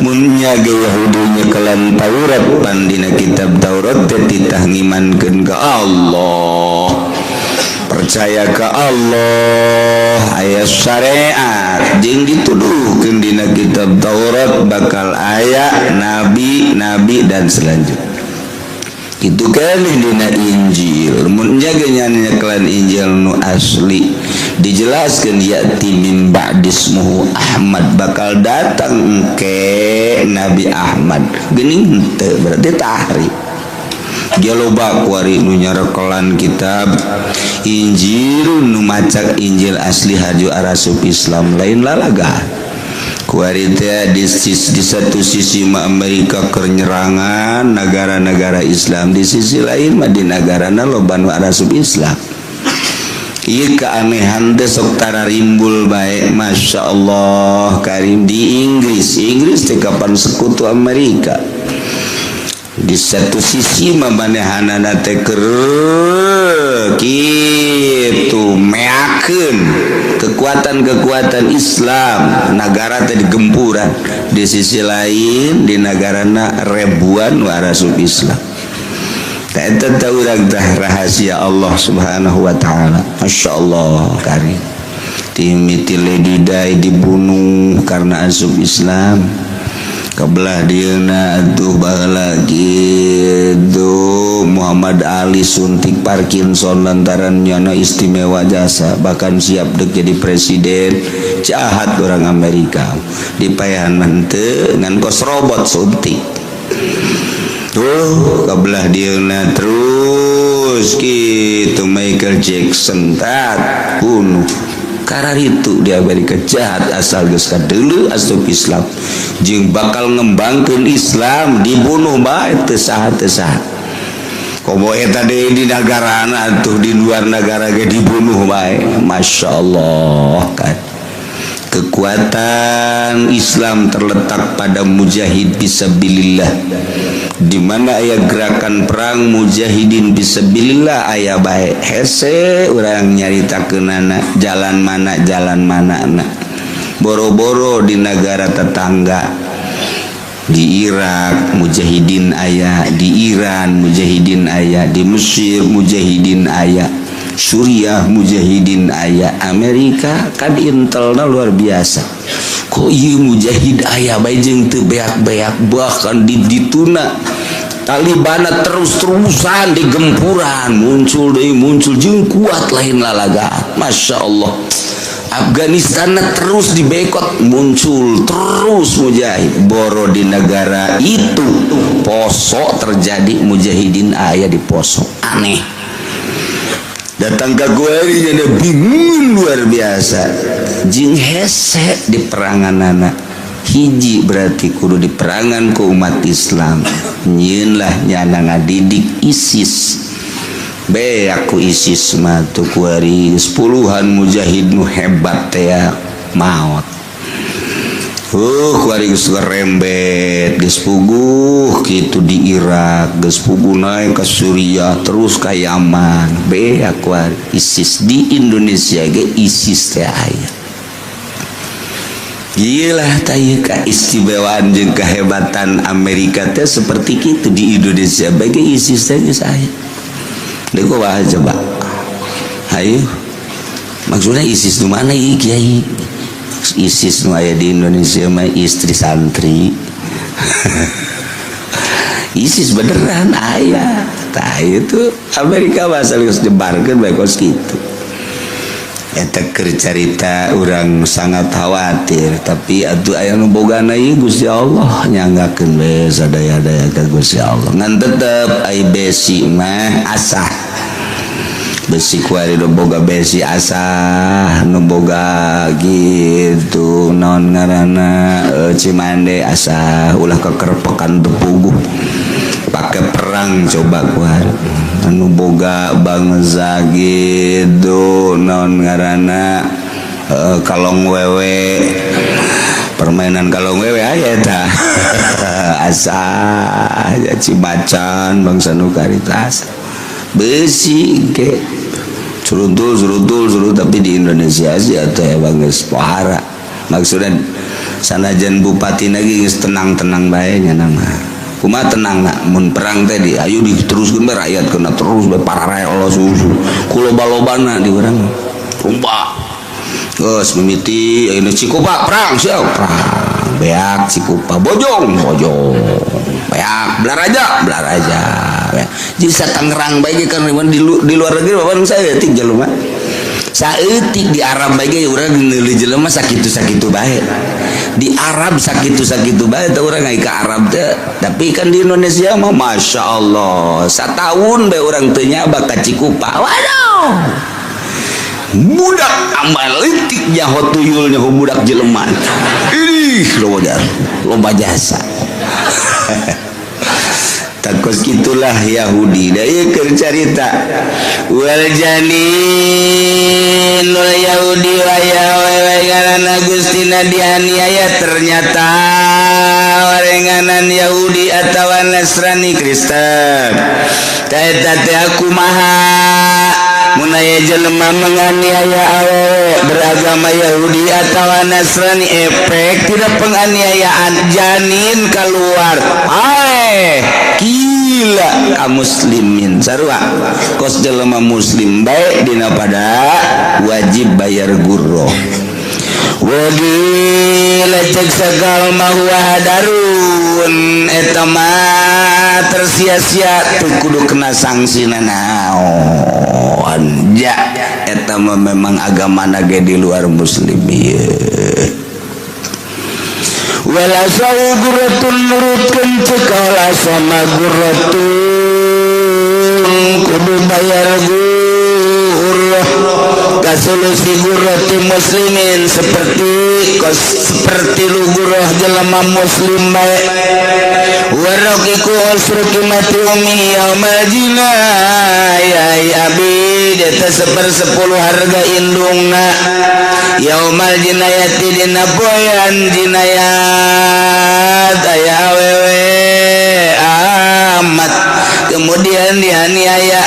Mun nya ge Yahudi nya kelan Taurat pan dina kitab Taurat teh titah ngimankeun ka Allah, percaya ke Allah, ayat syariat jeung dituduhkeun dina kitab Taurat bakal aya nabi dan selanjutnya. Itu kan dina Injil. Mun jaga nya kelan Injil nu asli dijelaskeun ya'ti min ba'dismuhu Ahmad, bakal datang engke Nabi Ahmad. Geuning henteu berarti tahrif. Jaloba kuari nu nyarekelan kitab Injil nu maca Injil asli haju arasup Islam lain lalaga. Kuari teh di satu sisi mah Amerika keur nyerangan negara-negara Islam, di sisi lain mah di negarana loba nu arasup Islam. Ieu keanehan teh sok tararimbul bae, Masya Allah Karim di Inggris teh kapan sekutu Amerika. Di satu sisi manehanana teh keur kitu meakeun kekuatan Islam, negara teh digempuran. Di sisi lain di negarana ribuan warasub Islam. Eta teh urang teh rahasia Allah Subhanahu wa taala. Masyaallah Karim. Timiti ledidai dibunuh karena asup Islam. Kabelah dieuna atuh baheula gitu Muhammad Ali suntik Parkinson lantaran nyana istimewa jasa, bahkan siap dek jadi presiden. Jahat orang Amerika dipayahan mente ngan kos robot suntik tuh. Kabelah dieuna terus gitu Michael Jackson tat bunuh karena itu di Amerika jahat asal geus kadeuleu asup Islam jeung bakal ngembangkeun Islam dibunuh bae teu saha komo eta deui di negarana atuh di luar negara ge dibunuh bae. Masya Allah kan kekuatan Islam terletak pada mujahid fisabilillah. Di mana aya gerakan perang mujahidin fisabilillah aya bae hese urang nyaritakeunana jalan mana boro-boro di negara tetangga. Di Irak mujahidin aya, di Iran mujahidin aya, di Mesir mujahidin aya, Suriah mujahidin aya, Amerika kan intelna luar biasa. Kok ieu mujahid aya bae jeung teu beak-beak bahkan dituna Taliban terus-terusan digempuran muncul jeung kuat lain lalagaan. Masya Allah. Afghanistan terus dibekot muncul terus mujahid boro di negara itu poso terjadi mujahidin aya di poso aneh datang ke gue jadi bingung luar biasa jing hese di perangan anak hiji berarti kudu di perangan ke umat Islam nyin lah nyana ngadidik ISIS be aku ISIS mah tuh kuari 10-an mujahid nu hebat teh maot kuari geus rembet geus puguh kitu di Irak geus puguh naik ke Suriah terus ka Yaman be aku ISIS di Indonesia ge ISIS teh aya gila tanya keistimewaan jeung kehebatan Amerika teh seperti kitu di Indonesia bagi ISIS teh geus aya Deko wah coba, ayo, maksudnya ISIS di mana Kiai? ISIS nu aya di Indonesia mah istri santri. ISIS beneran aya, tah itu Amerika bahasa geus jebarkeun bae kos kitu. Eta keur carita urang sangat khawatir, tapi atuh aya nu bogana ieu Gusti Allah nyanggakeun we sadaya-daya ka Gusti Allah. Ngan tetep ai besi mah asah. Besi kuari nu boga besi asah, nu boga gitu naon ngaranna Cimande asah ulah kekerpekan tepuguh. Pake perang coba kuari. Anu boga bangsa gitu non ngaranna kalong wewe permainan kalong wewe aya tah asa cimacan bangsa nu karitas besi ke surutul tapi di Indonesia sih teh banggeus pohara maksudnya sanajan bupati lagi tenang-tenang bae nya nama kumaha tenang nak mun perang teh di ayo diteruskeun bae rakyat kena terus bae pararae Allah susu kuloba-lobana di urang kumpa geus mimiti ayeuna Cikupa perang siap perang beak Cikupa bojong beak Blaraja jadi Tangerang bae kan di luar negeri bapak saya ting jelema saeutik di Arab bae ge urang neuli jelema sakitu-sakitu bae di Arab sakitu-sakitu bae teh urang ngai ka Arab teh tapi kan di Indonesia mah Masya Allah satahun bae urang teu nyaba ka Cikupa waduh budak amalitik nyaho tuyul nyaho budak jelema ih loba jasa takos gitulah Yahudi da ieu keur carita wal janin wal Yahudi wa yawe ngaranna Gustina dianiaya ternyata warenganan Yahudi atawa Nasrani Kristen ta eta teh kumaha mun aya jelema menganiaya awewe beragama Yahudi atawa Nasrani efek tidak penganiayaan janin keluar gila ka muslimin sarua kos jelema muslim baik dina pada wajib bayar gurro wagila cek sagal mahuwa hadarun eta mah tersia-sia teu kudu kena sanksina naon ja eta mah memang agama ge di luar muslim ieu wala sauguratun nurutkeun cekala sama guratun kudu bayar gurrah kasolusi gurrati muslimin seperti lu gurrah jelema muslim bae waraqiku usruki mati umi yaumal jinah ya abid eta 1/10 harga indungna yaumal jinayati dina poean jinayat aya awewe amat kemudian dianiaya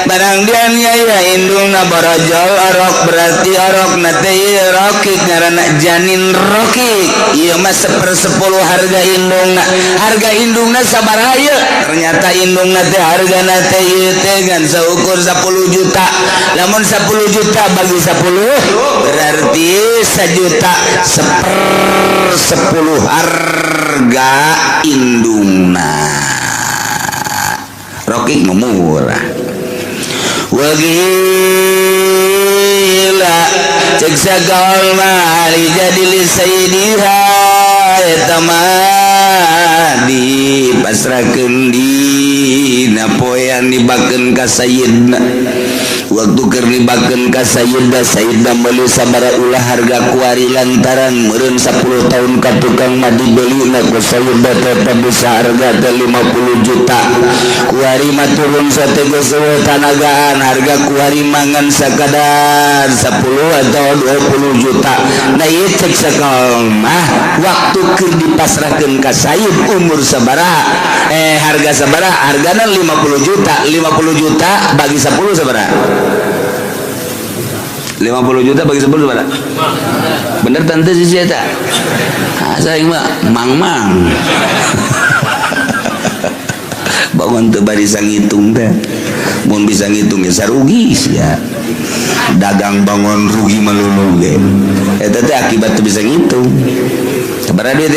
barang dianiaya indungna barajal arok berarti arok nate rokik ngaranna janin rokik ieu mah 1/10 harga indungna sabaraha ieu ternyata indungna teh hargana teh ieu teh gan saukur 10 juta lamun 10 juta bagi 10 berarti 1 juta 1/10 harga indungna rokik murah wagila cek sagaul mali jadi li sayyidiha etamadi pasrahkeun dina poean dibakeun ka sayyidna waktu keur dibakeun ka sayyidna sayyidna meuli sabara ulah harga kuari lantaran meureun 10 tahun ka tukang mah dibelina ku sayyidna teh bisa harga teh 50 juta kuari mah turun satege sewe tanagaan harga kuari mangan sakadar 10 atau 20 juta nah ieu cek sakaol mah waktu keur dipasrahkeun ka sayyid umur sabaraha harga sabaraha hargana 50 juta bagi 10 sabaraha 50 juta bagi 10 sabaraha bener tante sih eta saya mah mang bangun teu bisa ngitung teh mun bisa ngitung ya sarugi sia dagang bangun rugi melulu ge eta teh akibat teu bisa ngitung sabaraha duit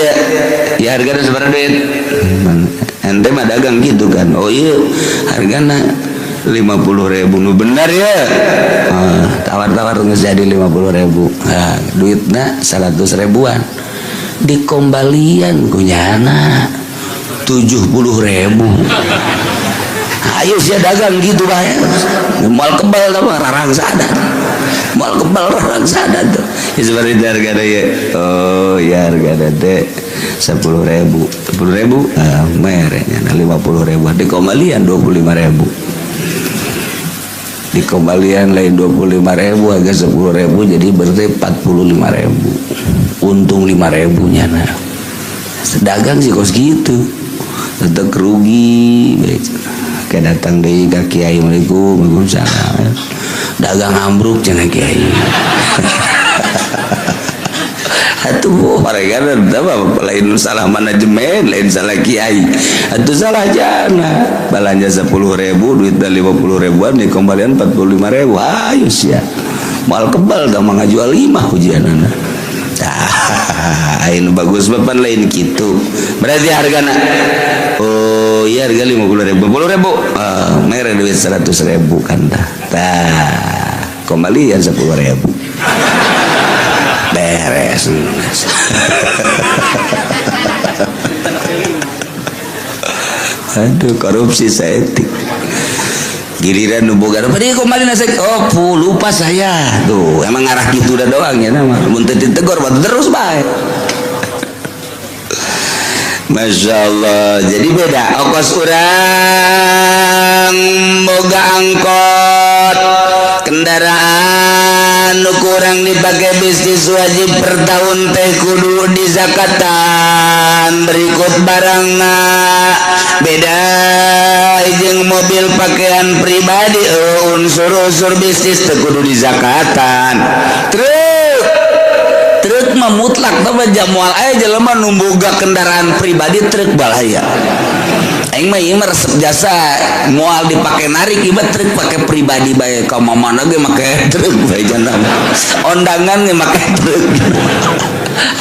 ya hargana sabaraha duit ente mah dagang gitu kan oh iya hargana 50.000 nu bener ya tawar-tawar geus jadi 50.000 nah duitna 100 ribuan dikombalian kunyana 70.000 ayo sia dagang gitu bae moal kebal tah rarang sadar moal kebal rarang sadar tuh ya seperti harga ya oh ya harga teh 10.000 merenya 50.000 dikembalian 25.000 dikembalian lain 25.000 harga 10.000 jadi berarti 45.000 untung 5.000 nya nah sedagang sih kos gitu tetep rugi kayak datang deui ka kiai waalaikumsalam dagang ambruk cenah kiai atuh mereka apa lain salah manajemen lain salah kiai atuh salah jana balanja 10.000 duit 50.000an dikembalian 45.000 ayo sia moal kebal dah mangajual 5 ujianana ain bagus bapan lain gitu berarti hargana oh iya harga 50.000 mere duit 100.000 kan dah kembalian 10.000 beres aduh korupsi seetik giliran nu boga tadi kembali nasi lupa saya tuh emang arah gitu udah doang ya nama mun teu ditegor batu terus bae Masya Allah jadi beda ongkos urang boga angkot kendaraan nu kurang dipakai bisnis wajib per tahun teh kudu di zakatan berikut barangna beda jeung mobil pakaian pribadi unsur-unsur bisnis teh kudu di zakatan truk mah mutlak tapi jamual aya jelema nu boga kendaraan pribadi truk balaya aing mah ieu resep jasa moal dipake narik ieu truk pake pribadi bae ka mamana ge make truk bae jana ondangan ge make truk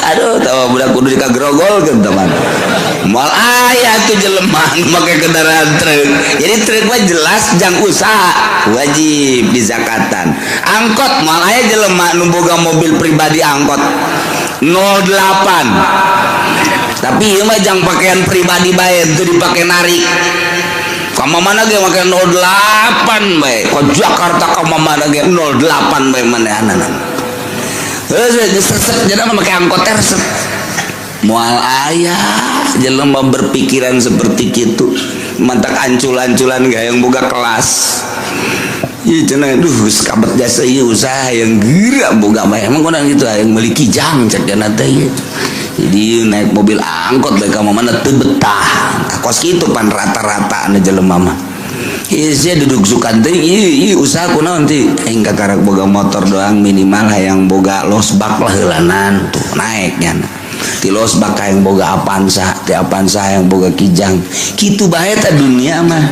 aduh tahu budak kudu dikagrogolkeun teman moal aya tuh jelema make kendaraan truk jadi truk mah jelas jang usaha wajib di zakatan angkot moal aya jelema nu boga mobil pribadi angkot 08 tapi ieu mah jang pakaian pribadi bae teu dipake narik ka mamana ge make 08 bae ka Jakarta ka mamana ge 08 bae manehanana resep jelema make angkot teh resep moal aya jelema berpikiran seperti kitu mantak ancul-anculan gayang boga kelas ieu cenah duh geus kabet jasa ieu usaha yang geura boga mah emang kunaon kitu yang meuli kijang cek dana teh jadi naik mobil angkot bae ka mana teu betah kos kitu pan rata-rata anu jelema mah ieu sia duduk sukan teh ieu usaha kunaon teh aing kakarak boga motor doang minimal hayang boga losbak lah heulanan tuh naeknya ti losbak hayang boga Avanza ti Avanza hayang boga kijang kitu bae ta dunia mah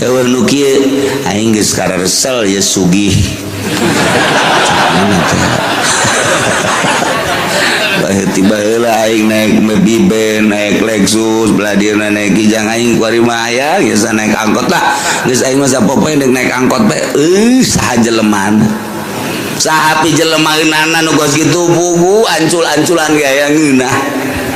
eueuh nu kieu aing geus karesel ya sugih tiba heula aing naik Biben, naik Lexus, belah dieuna naik Kijang aing kuari mah aya geus naik angkot lah. Geus aing mah sapopoe naik angkot teh saha jeleman. Saha pi jelemaeunana nu geus kitu bugu ancul-anculan ge aya ngeunah.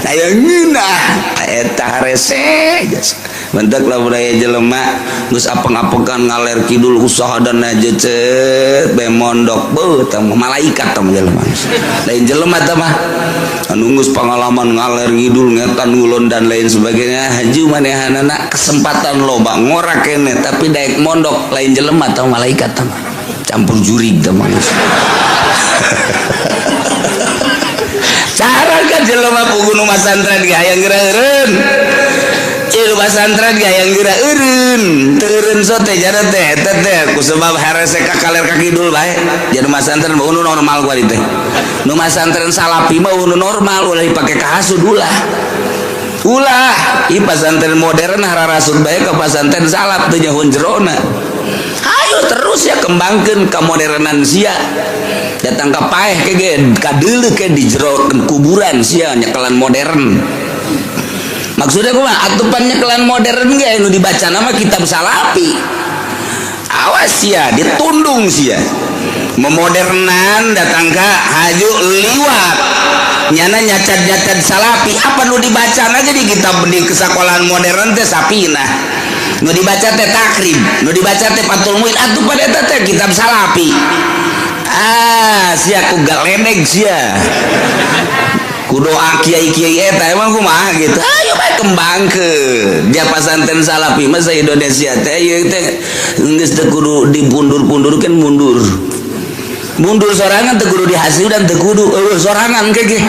Aya ngeunah eta rese geus. Mentek lah budaya jelema geus apeng-apengan ngaler kidul usaha dan jecet be mondok beuh tah malaikat tah jelema. Lain jelema tah mah anu geus pengalaman ngaler ngidul ngetan ngulon dan lain sebagainya haju manehanana kesempatan loba ngorak kene tapi daek mondok lain jelema tah malaikat tah campur jurig tah mah. Cara kan jelema pugu nu masantren ge hayang geureureun. Cilu pasantren gayang geura teureun sote jana teh eta teh ku sebab harese kakaler ka kidul bae jadi masantren mah nu normal gua teh nu masantren salapi mah nu normal ulah dipake ka hasud ulah ieu pasantren modern hararasud bae ka pasantren salap teu nyahoun jerona ayo terus ya kembangkeun ka modernan sia datang ka paeh ke ge ka deuleu ke di jero kuburan sia nyekelan modern. Maksudnya kumaha atupannya kelan modern ge nu dibaca nama kitab salapi. Awas ya ditundung sia. Memodernan datang ka haju liwat. Nyana nyacat-nyacat salapi apa nu dibaca aja di kitab di kesakolahan modern teh sapina. Nu dibaca teh takrib, nu dibaca teh Fathul Muin atupan eta teh kitab salapi. Sia ku galedeg sia. Kudoa kiai-kiai eta emang kumaha gitu ayo bae kembangkeun ja pasantren salafi mah sa Indonesia teh ieu teh geus teu kudu dipundur-pundurkeun mundur sorangan teu kudu dihasiudan teu kudu sorangan kege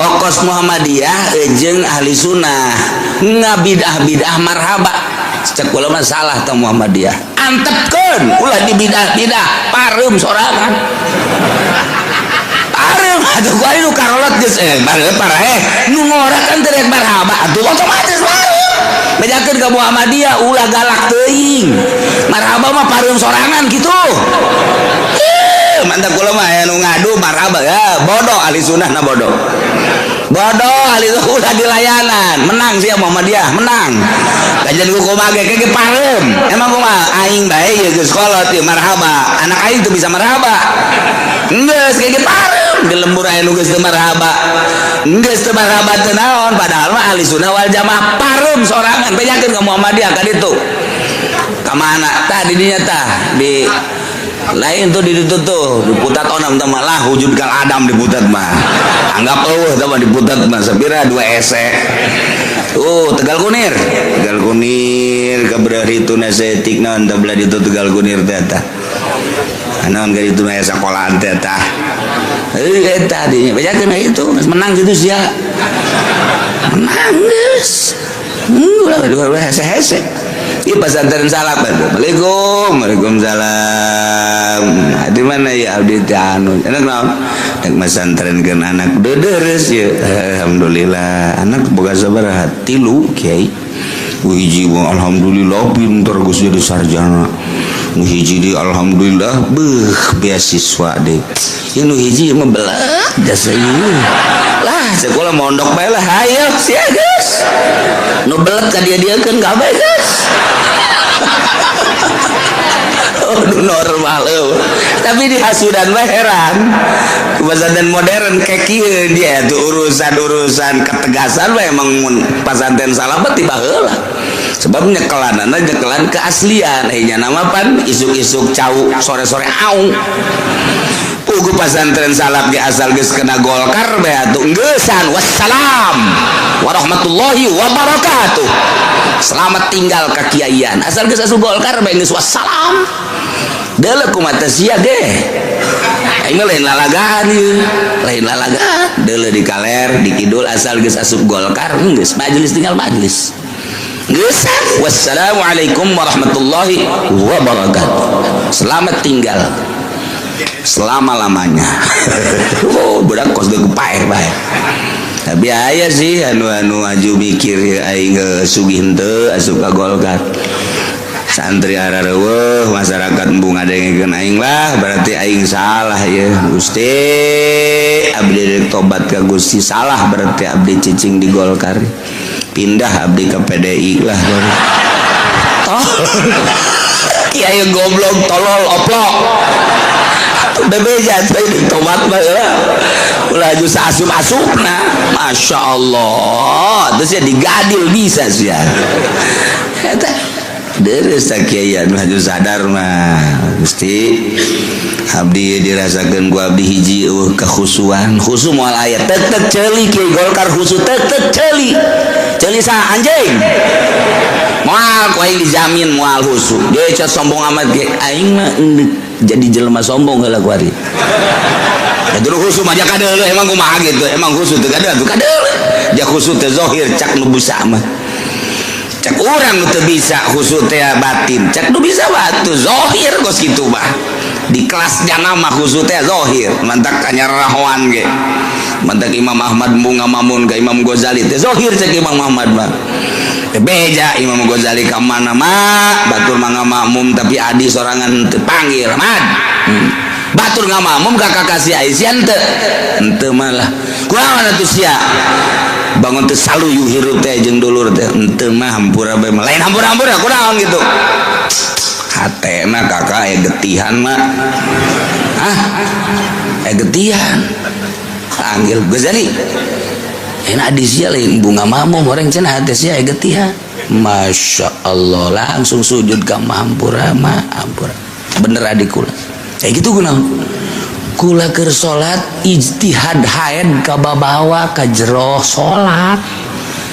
okos Muhammadiyah jeung ahli sunnah ngabidah-bidah marhaba cek ulama salah tah Muhammadiyah antepkeun ulah dibidah-bidah pareum sorangan atuh gua nu karolot geus parah nu ngora kan teu rek marhaba atuh otomatis pareum bedakeun ka Muhammadiyah ulah galak teuing marhaba mah pareum sorangan kitu mantap kula mah aya nu ngadu marhaba ya bodoh ahli sunnah na bodoh ahli ulah dilayanan menang sia Muhammadiyah menang kajian ku kumaha ge pareum emang kumaha aing bae ye geus kolot ieu marhaba anak aing teu bisa marhaba geus ge pareum di lembur aya nu geus teu marhaba geus teu marhaba teu naon padahal mah ahli sunnah wal jamaah pareum sorangan bejakeun ka Muhammadiyah ka ditu ka mana tah di dinya tah di lain tuh di ditu tuh diputat onam teh mah lah wujud Kang Adam diputat mah anggap eueuh teh mah diputat mah sabira 2 ese Tegal Kunir kabrari itu nasetik naon teh belah ditu Tegal Kunir teh tah naon ka ditu aya sakolahan teh tah eta dinya bejakeun itu menang kitu sia menang geus ulah hese-hese ieu pasantren salap Assalamualaikum Waalaikumsalam di mana ya abdi teh anu enak naon dek masantrenkeun anak deudeureus ya alhamdulillah anak boga sabaraha 3 kiai hiji alhamdulillah pinter geus jadi sarjana nu hiji di alhamdulillah beasiswa deh ieu nu hiji mah belat jasa ieu lah sekolah mondok bae lah hayo sia geus nu belat ka dia-diekeun ka bae geus normal tapi di hasudan mah heran pesantren modern kayak kieu dia tuh urusan ketegasan mah emang pasantren salabat tiba heula sebab nyekelan keaslian nya nama pan isuk-isuk cau sore-sore aung ugu pasantren salaf ge asal geus kena Golkar bae atuh geussan wassalam warahmatullahi wabarakatuh selamat tinggal ka kiaian asal geus asup Golkar bae geus wassalam deuleu kumaha sia ge aing lain lalagaan ieu lain lalagaan deuleu di kaler di kidul asal geus asup Golkar geus majelis tinggal majelis geussan wassalamualaikum warahmatullahi wabarakatuh selamat tinggal selama-lamanya budak kos ge kepaeh bae tapi aya sih anu aju mikir aing sugih henteu asup ka Golkar santri arareueuh masyarakat embung ngadengkeun aing lah berarti aing salah ya Gusti abdi rek tobat ka Gusti salah berarti abdi cicing di Golkar pindah abdi ke PDI lah baru kiai goblok tolol oplok bebeja tobat baheula ulah aju asup-asupna Masya Allah terus ya digadil bisa sih ya eta deres kiai anu haju sadar mah Gusti abdi dirasakeun ku abdi hiji kekhusuan khusu moal aya tek ceuli kiai Golkar khusu tek ceuli sa anjing moal ku aing dijamin moal khusu dia ca sombong amat ge aing mah jadi jelema sombong heula ku ari atuh khusu mah kadeul emang kumaha gitu emang khusu teu kadeul atuh kadeul ja khusu teh zahir cak nu busa mah cak urang nu teu bisa khusu teh batin cak nu bisa batu zahir geus kitu mah di kelas jana mah khusu teh zahir mantak kanyarahoan ge mantak Imam Ahmad bunga mamun ka Imam Ghazali teh zahir cak Imam Ahmad mah beja Imam Ghazali ka mana mah batur mah makmum tapi adi sorangan teu panggil Ahmad batur ngamamum ka kakasih Aisyah henteu malah kunaon atuh sia bangun teu saluyu hirup teh jeung dulur teh henteu mah hampura bae lain hampura-hampura kunaon gitu hatena kakak getihan mah getihan panggil Ghazali enak di sia lain bunga mamum orang cenah hate sia getihan Masya Allah langsung sujud ka hampura mah hampura bener adik kula kayak gitu kula keur salat ijtihad haid ka babawa ka jero salat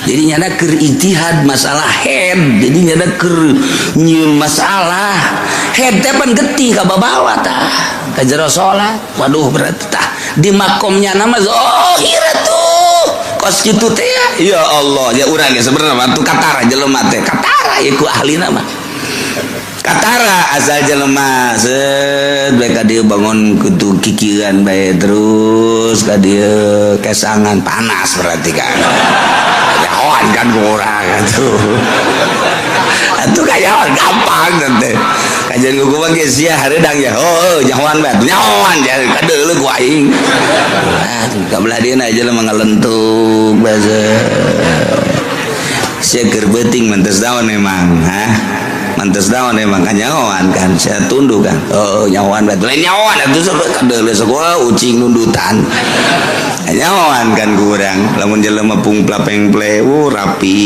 jadi nyana keur ijtihad masalah haid jadi nyana keur nyieun masalah haid teh pan getih ka babawa tah ka jero salat waduh berarti tah di makomnya nama zahir tuh kos kitu teh ya Allah ya urang ge sebenarnya bantu katara jelema teh katara ieu ku ahli nama katara asal jelema set bae ka dieu bangun kudu kikiran bae terus ka dieu kesangan panas berarti kan nyahoan kan urang atuh kayawan gampang teh kajian ku mah geus sia hareudang ya oh nyahoan bae nyahoan ya kadeuleu ku aing kabelah dieuna jelema ngalentuk basa sia keur beuting mantes daon emang mantes daon emang kan nyahoan kan saya tunduk kan oh nyahoan bae lain nyahoan atuh kadeuleu sekolah ucing nundutan nyahoan kan kurang lamun jelema pungpla pengple rapi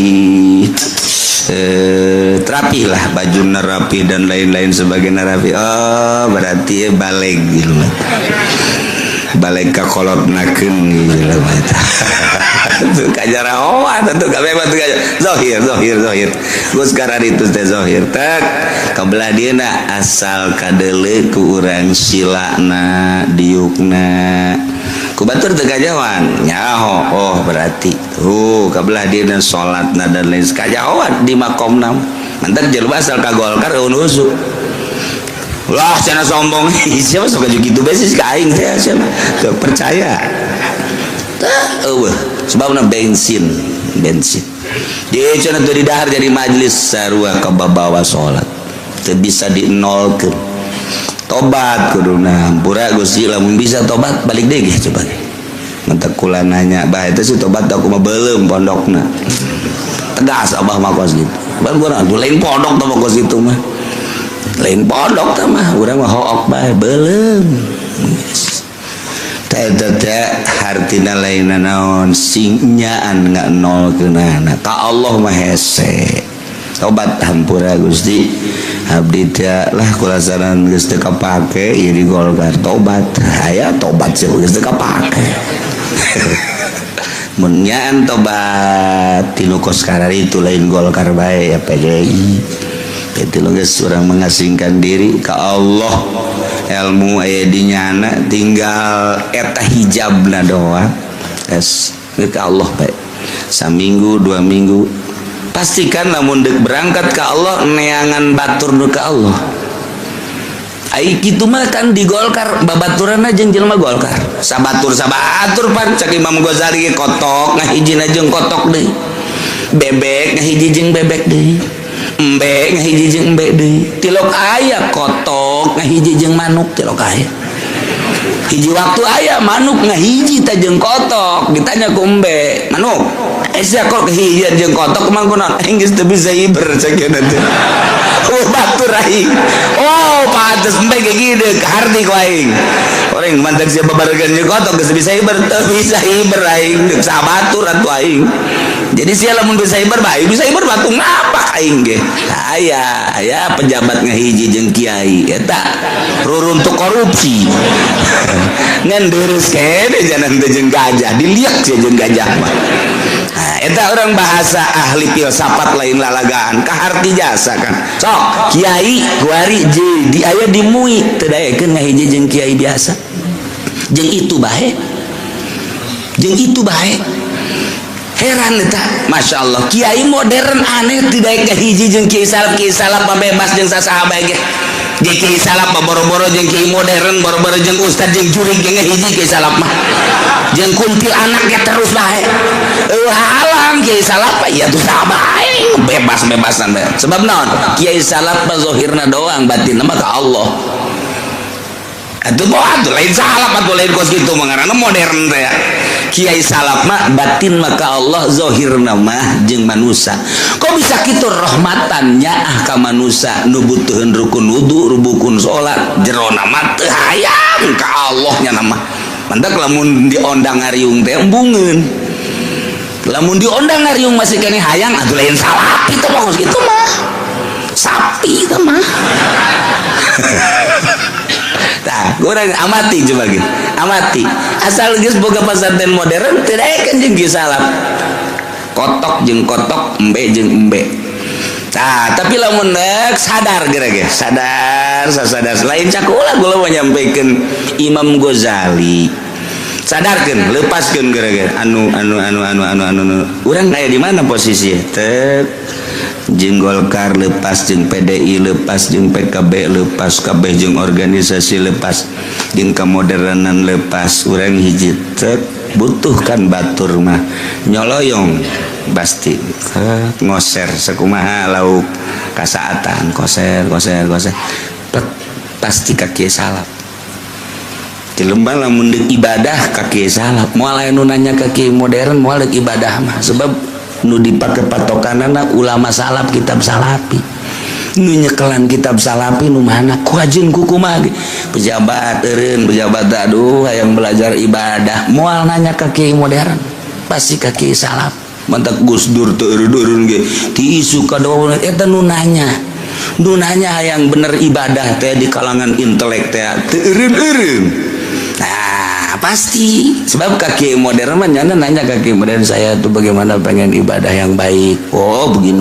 rapih lah baju rapi dan lain-lain sebagainya rapi oh berarti balik gitu balik ke kolot nakeun gitu lah itu kajarahoan itu gak bebas zahir gue sekarang itu teh zahir tak kabelah dia na asal kadele ku urang silana diukna ku batur teu kajawan nyaho oh berarti kabelah dia na salatna dan lain kajawan di makomna mantak jelema asal ka Golkar unusu lah cenah sombong siapa sok gitu besis ka aing teh siapa percaya tah eueuh sebabna bensin dia cenah teu didahar jadi majelis sarua ka babawa salat teu bisa dinolkeun tobat kuduna hampura Gusti lamun bisa tobat balik deui coba mantak kula nanya bah eta sih tobat aku mah beuleum pondokna tegas abah mah kos gitu ban gua lain pondok teh kos itu mah lain pondok teh mah urang mah hook bae beuleum teh hartina lainna naon singnyaan nganolkeunana ka Allah mah hese tobat hampura Gusti abdi teh lah kula saran geus teu kapake ieu di Golkar tobat aya tobat sih geus teu kapake mun nyaan tobat tinu kos karar itu lain Golkar bae ya PDI itu lo guys orang mengasingkan diri ke Allah ilmu aya di nyana tinggal eta hijabna doang es ke Allah baik saminggu 2 minggu pastikan lamun dek berangkat ke Allah neangan batur nu ka Allah ai kitu mah kan di Golkar babaturanna jeung jelema Golkar sabatur pan cak Imam Ghazali kotok ngahijina jeung kotok deui bebek ngahiji jeung bebek deui embe ngahiji jeung embe deui tilok aya kotok ngahiji jeung manuk tilok aya hiji waktu aya manuk ngahiji ta jeung kotok ditanya ku embe manuk sia kok kehijian jeung kotok mangkunan aing geus teu bisa iber sakeuna teh oh batur aing oh pantes embe ge kieu kaharti ku aing orang mantak sia babaregan jeung kotok geus bisa iber teu bisa iber aing deuk sabatur atuh aing jadi sia lamun bisa iber bae bisa iber batu ngapa aing ge aya pejabat ngahiji jeung kiai eta ruruntuk korupsi ngan deurus kene jangan teh jeung gajah diliak sia jeung gajah mah nah eta orang bahasa ahli filsafat lain lalagaan kaharti jasa kan sok kiai kuari di aya di MUI teu daekeun ngahiji jeung kiai biasa jeung itu bae heran eta Masya Allah kiai modern aneh tidak ke hiji jeung kiai salap bebas jeung sasaha bae ge kiai salap boro-boro jeung kiai modern boro-boro jeung ustad jeung jurig ge hiji kiai salap mah jeung kuntil anak ge terus bae halang kiai salap ya tuh sabae bebas-bebasan bae sebab naon kiai salap zahirna doang batinna mah ka Allah atuh lain salap atuh lain kos kitu mangarana modern teh kiai salaf mah batin maka Allah zahirna mah jeung manusia kok bisa kitu rahmatannya ka manusia nu butuheun rukun wudu rukun salat jerona mah teu hayang ka Allah nya nama mantak lamun diondang ngariung teh embungeun lamun diondang ngariung masih kene hayang atuh lain salaf kitu mah kitu mah sapi teh mah tah urang amati coba gitu amati asal geus boga pasantren modern teu daekeun jeung kieu salaf kotok jeung kotok embe jeung embe tah tapi lamun sadar gerege sadar lain cakulah kula menyampaikan Imam Ghazali sadarkeun lepaskeun gerege anu urang aya di mana posisi teu jeung Golkar lepas jeung PDI lepas jeung PKB lepas kabeh jeung organisasi lepas jeung kemodernan lepas urang hiji teu butuhkan batur mah nyoloyong pasti ngoser sakumaha lauk kasaatan koser pasti ka kieu salaf di lembah lamun deuk ibadah ka kieu salaf moal aya nu nanya ka kieu modern moal deuk ibadah mah sebab nu dipake patokanana ulama salaf kitab salapi nu nyekelan kitab salapi nu mana ku ajeun kumaha pejabat eureun pejabat aduh hayang belajar ibadah moal nanya ka kiai modern pasti ka kiai salaf mantak Gus Dur teu eureun ge ti isu kadoa eta nu nanya hayang bener ibadah teh di kalangan intelek teh teu eureun pasti sebab kaki modern mah nanya kaki modern saya tuh bagaimana pengen ibadah yang baik oh begini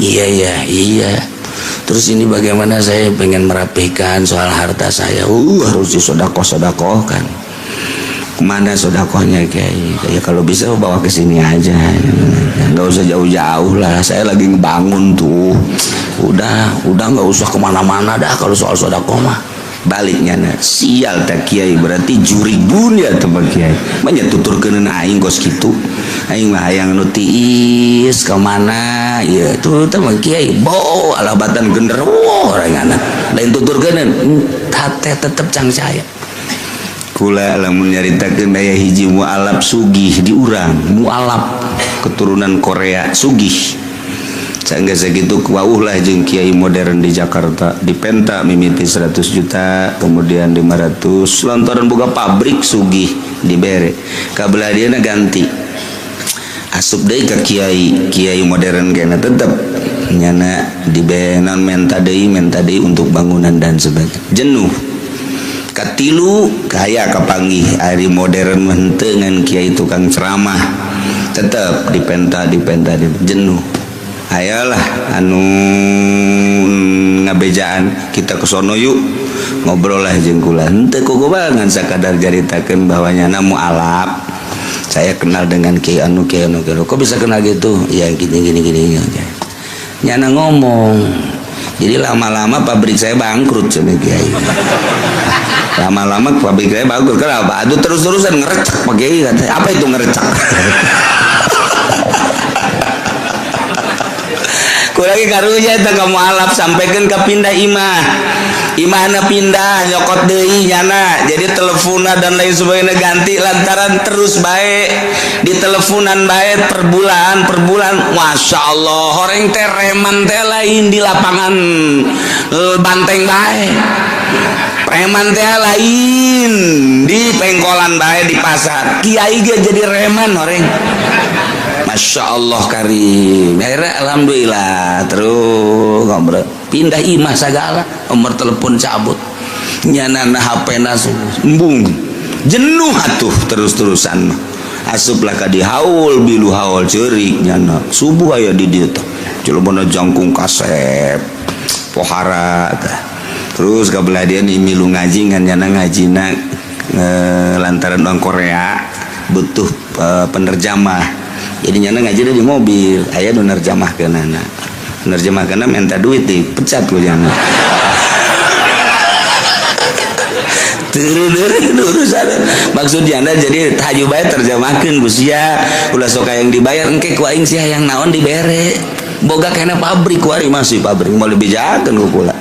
iya terus ini bagaimana saya pengen merapikan soal harta saya harus disodakoh-sodakohkan kemana sodakohnya kayak kalau bisa bawa ke sini aja nggak usah jauh-jauh lah saya lagi ngebangun tuh udah nggak usah kemana-mana dah kalau soal sodakoh mah baliknya sial tak kiai berarti juribun ya teman kiai banyak tuturkeun aing gos kitu aing mah hayang nu tiis ka mana ya itu teman kiai bo alabatan genderuwo orangana lain tuturkeun hate tetep cang saya kula lamun nyaritakeun aya hiji mualaf sugih di urang mualaf keturunan Korea sugih sangga segitu wauh lah jeung kiai modern di Jakarta di Penta mimiti 100 juta kemudian 500 lantaran boga pabrik sugih dibere kabelah dieuna ganti asup deui ka kiai modern kena tetep nyana dibenan menta deui untuk bangunan dan sebagainya jenuh katilu kaya kapanggih ari modern henteu ngan kiai tukang ceramah tetep di Penta jenuh ayolah anu ngabejaan kita kesono yuk ngobrol lah jeung kula henteu kukubangan sakadar jaritakeun bahwa nyana mualaf saya kenal dengan kiai anu kok bisa kenal gitu ya gini nyana ngomong jadi lama-lama pabrik saya bangkrut cenah kiai lama-lama pabrik saya bangkrut kenapa aduh terus-terusan ngerecek Pak Kiai katanya apa itu ngerecek kurang karunya eta ka mualaf sampaikan ke pindah imahna pindah nyokot deui nyana jadi telepona dan lain sebagainya ganti lantaran terus baik di teleponan baik per bulan Masya Allah horeng teh reman teh lain di lapangan banteng baik reman teh lain di pengkolan baik di pasar kiai ge jadi reman horeng Masya Allah karim akhirnya alhamdulillah terus ngobrol pindah imah segala nomor telepon cabut nyana HP nasu embung jenuh atuh terus-terusan asuplah ka di haul bilu haul ceurik nyana subuh aya di dieu teh jelema jangkung kasep pohara teh terus kabelah dia nih milu ngaji ngan nyana ngajina lantaran orang Korea butuh penerjemah jadi nyana ngaji di mobil aya nu nerjemahkeunana nerjemahkeunna minta duit dipecat ku nyana urusan maksudnya anda jadi haju bae terjemahkeun ku sia ulah sok yang dibayar engke ku aing sia yang naon dibere boga kana pabrik ku ari masih pabrik mau lebih jakeun ku kula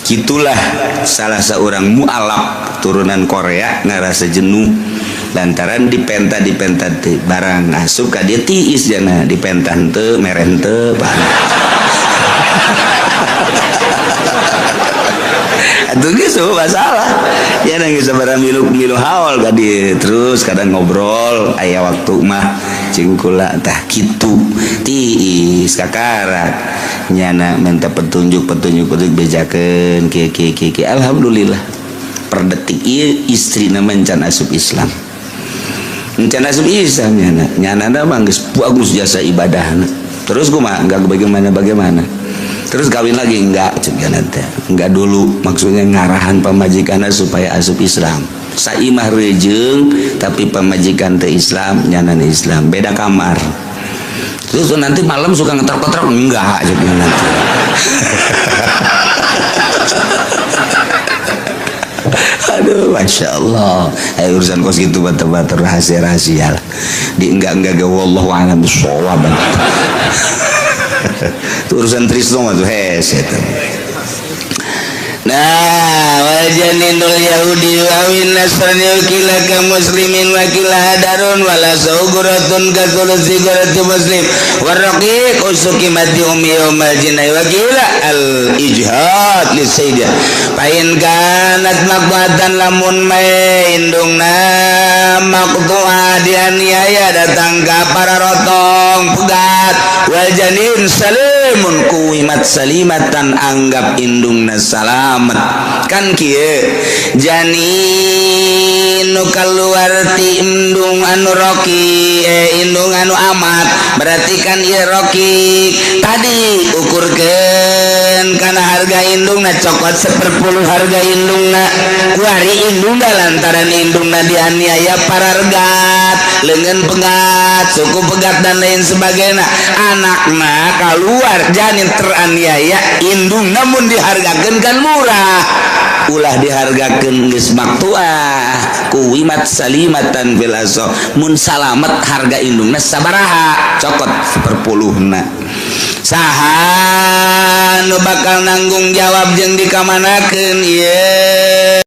gitulah salah seorang mualaf turunan Korea ngarasa jenuh lantaran dipenta teh barang asup ka dia tiis jana dipenta henteu mere henteu atuh geus masalah ya nang geus sabaraha milu haul ka dieu terus kadang ngobrol aya waktu mah cing kula tah kitu tiis kakarak nyana minta petunjuk bejakeun ki alhamdulillah per detik ieu istrina mencan asup Islam mencan asup Islam nyana mah geus bagus jasa ibadahna terus kumaha enggak bagaimana terus kawin lagi enggak cenah teh enggak dulu maksudnya ngarahan pamajikanna supaya asup Islam saimah rejeung tapi pamajikan teh Islam nyana Islam beda kamar terus nanti malam suka ngetrok-ngetrok enggak cenah nanti aduh Masya Allah urusan kos gitu bata-bata rahasia lah di enggak ge wallahu a'lam bishawab itu urusan Trisno mah tuh itu nah wajaninul yahudi wawin nasrani wakila ka muslimin wakila hadarun wala sauguratun ka kulusi guratu muslim warraqiq usuki mati umi yawmal jinai wakila al ijhad li sayyidah pain kanat makbatan lamun may indungna maktu'a dianiaya datang ka para rotong pegat wal janin salimun kuwimat salimatan anggap indungna salam kan kieu janin nu kaluar ti indung anu roki indung anu amat berarti kan ieu roki tadi ukurkeun kana harga indungna cokot 1/10 harga indungna kuari indungna lantaran indungna dianiaya parargat leungeun pegat suku pegat dan lain sebagainya anakna kaluar janin teraniaya indung namun dihargakeun kan murah ulah dihargakeun geus maktuah kuwimat salimatan bil aso mun salamet harga indungna sabaraha cokot 1/10na saha nu bakal nanggung jawab jeung dikamanakeun ieu